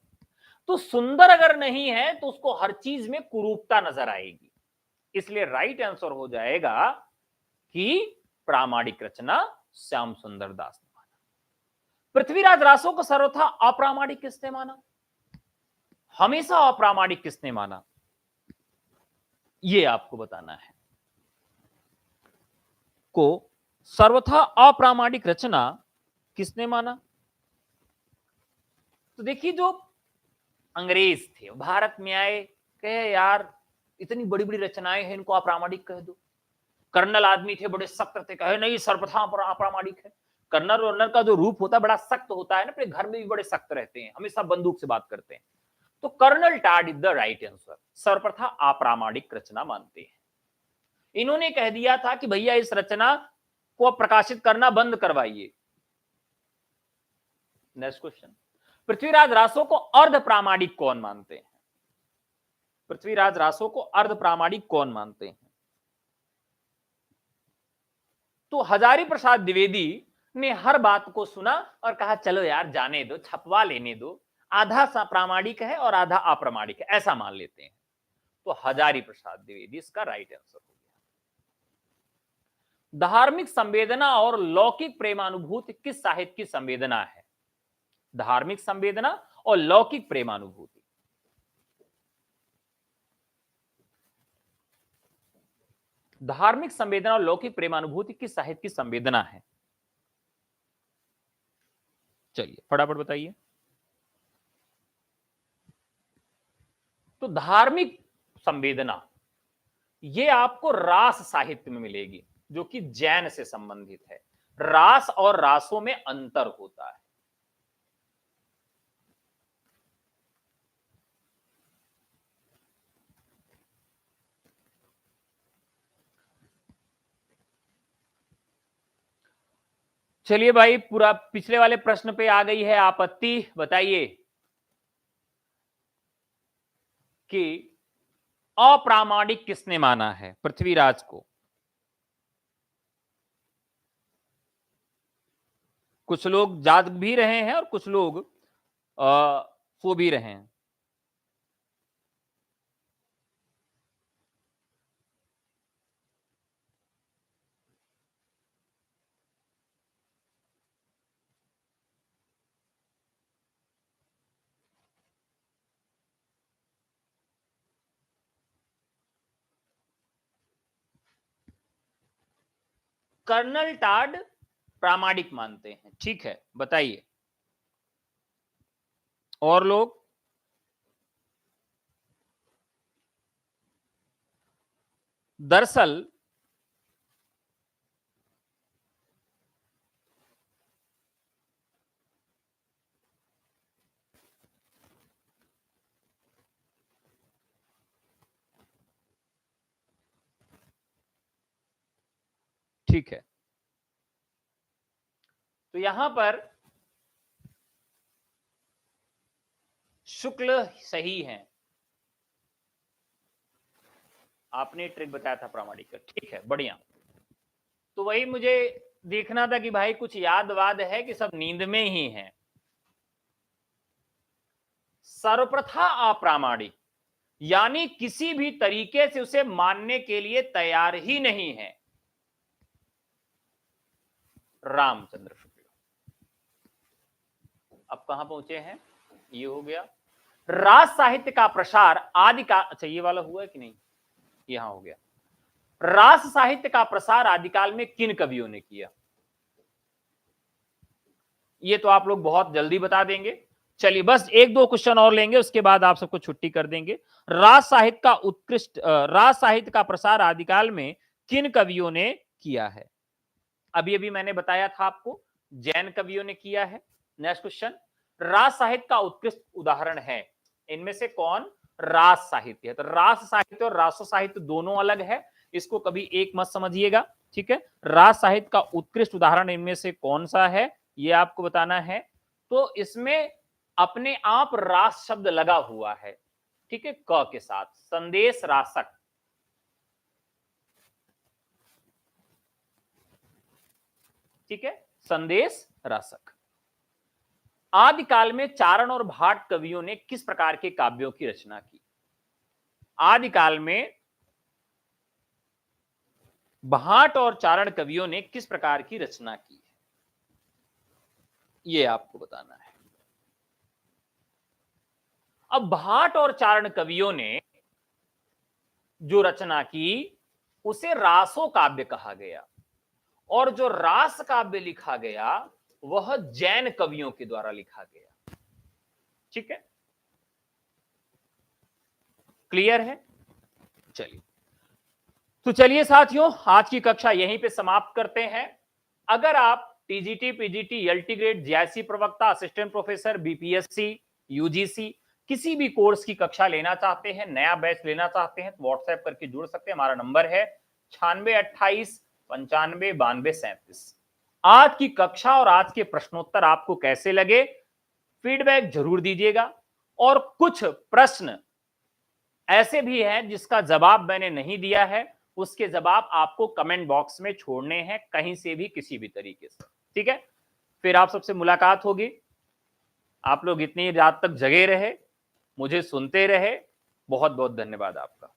तो सुंदर अगर नहीं है तो उसको हर चीज में कुरूपता नजर आएगी। इसलिए राइट आंसर हो जाएगा कि प्रामाणिक रचना श्याम सुंदर दास ने माना। पृथ्वीराज रासो को सर्वथा अप्रामाणिक किसने माना? हमेशा अप्रामाणिक किसने माना? यह आपको बताना है। को सर्वथा अप्रामाणिक रचना किसने माना? तो देखिए, जो अंग्रेज थे भारत में आए, कहे यार इतनी बड़ी बड़ी रचनाएं हैं, इनको अप्रामाणिक कह दो। कर्नल आदमी थे, बड़े सख्त थे, कहे नहीं सर्वथा अप्रामाणिक है। कर्नल वर्नल का जो रूप होता है बड़ा सख्त होता है ना, अपने घर में भी बड़े सख्त रहते हैं, हमेशा बंदूक से बात करते हैं। तो colonel Tod is the right answer, सर्वप्रथा अप्रामाणिक रचना मानते हैं। इन्होंने कह दिया था कि भैया इस रचना को प्रकाशित करना बंद करवाइए। नेक्स्ट क्वेश्चन, पृथ्वीराज रासो को अर्ध प्रामाणिक कौन मानते हैं? पृथ्वीराज रासो को अर्ध प्रामाणिक कौन मानते हैं? तो हजारी प्रसाद द्विवेदी ने हर बात को सुना और कहा चलो यार जाने दो, छपवा लेने दो, आधा सा प्रामाणिक है और आधा अप्रामाणिक है, ऐसा मान लेते हैं। तो हजारी प्रसाद द्विवेदी इसका राइट आंसर हो गया। धार्मिक संवेदना और लौकिक प्रेमानुभूति किस साहित्य की संवेदना है? धार्मिक संवेदना और लौकिक प्रेमानुभूति। धार्मिक संवेदना और लौकिक प्रेमानुभूति किस साहित्य की संवेदना है? चलिए फटाफट बताइए। तो धार्मिक संवेदना ये आपको रास साहित्य में मिलेगी, जो कि जैन से संबंधित है। रास और रासों में अंतर होता है। चलिए भाई, पूरा पिछले वाले प्रश्न पे आ गई है आपत्ति, बताइए कि अप्रामाणिक किसने माना है पृथ्वीराज को? कुछ लोग जाग भी रहे हैं और कुछ लोग सो भी रहे हैं। कर्नल टाड प्रामाणिक मानते हैं, ठीक है, बताइए और लोग? दरअसल ठीक है, तो यहां पर शुक्ल सही है। आपने ट्रिक बताया था प्रामाणिक का, ठीक है, बढ़िया। तो वही मुझे देखना था कि भाई कुछ याद वाद है कि सब नींद में ही है। सर्वप्रथा अप्रामाणिक यानी किसी भी तरीके से उसे मानने के लिए तैयार ही नहीं है, रामचंद्र शुक्ल। अब कहां पहुंचे हैं? ये हो गया। राज साहित्य का प्रसार आदि का, अच्छा ये वाला हुआ है कि नहीं? यहां हो गया। रास साहित्य का प्रसार आदिकाल में किन कवियों ने किया? ये तो आप लोग बहुत जल्दी बता देंगे। चलिए बस एक दो क्वेश्चन और लेंगे, उसके बाद आप सबको छुट्टी कर देंगे। रास साहित्य का उत्कृष्ट रास साहित्य का प्रसार आदिकाल में किन कवियों ने किया है? अभी अभी मैंने बताया था आपको, जैन कवियों ने किया है। नेक्स्ट क्वेश्चन, रास साहित्य का उत्कृष्ट उदाहरण है, इनमें से कौन रास साहित्य है? तो रास साहित्य और रासो साहित्य दोनों अलग है, इसको कभी एक मत समझिएगा, ठीक है। रास साहित्य का उत्कृष्ट उदाहरण इनमें से कौन सा है, ये आपको बताना है। तो इसमें अपने आप रास शब्द लगा हुआ है, ठीक है, क के साथ, संदेश रासक, ठीक है, संदेश रासक। आदिकाल में चारण और भाट कवियों ने किस प्रकार के काव्यों की रचना की? आदिकाल में भाट और चारण कवियों ने किस प्रकार की रचना की है, ये आपको बताना है। अब भाट और चारण कवियों ने जो रचना की उसे रासो काव्य कहा गया, और जो रास काव्य लिखा गया वह जैन कवियों के द्वारा लिखा गया, ठीक है, क्लियर है? चलिए, तो चलिए साथियों, आज की कक्षा यहीं पे समाप्त करते हैं। अगर आप TGT, PGT, LT grade, GIC प्रवक्ता, असिस्टेंट प्रोफेसर, बीपीएससी, यूजीसी किसी भी कोर्स की कक्षा लेना चाहते हैं, नया बैच लेना चाहते हैं, तो व्हाट्सएप करके जुड़ सकते हैं। हमारा नंबर है 9628959237। आज की कक्षा और आज के प्रश्नोत्तर आपको कैसे लगे, फीडबैक जरूर दीजिएगा। और कुछ प्रश्न ऐसे भी हैं जिसका जवाब मैंने नहीं दिया है, उसके जवाब आपको कमेंट बॉक्स में छोड़ने हैं, कहीं से भी किसी भी तरीके से, ठीक है। फिर आप सबसे मुलाकात होगी। आप लोग इतनी रात तक जगे रहे, मुझे सुनते रहे, बहुत बहुत धन्यवाद आपका।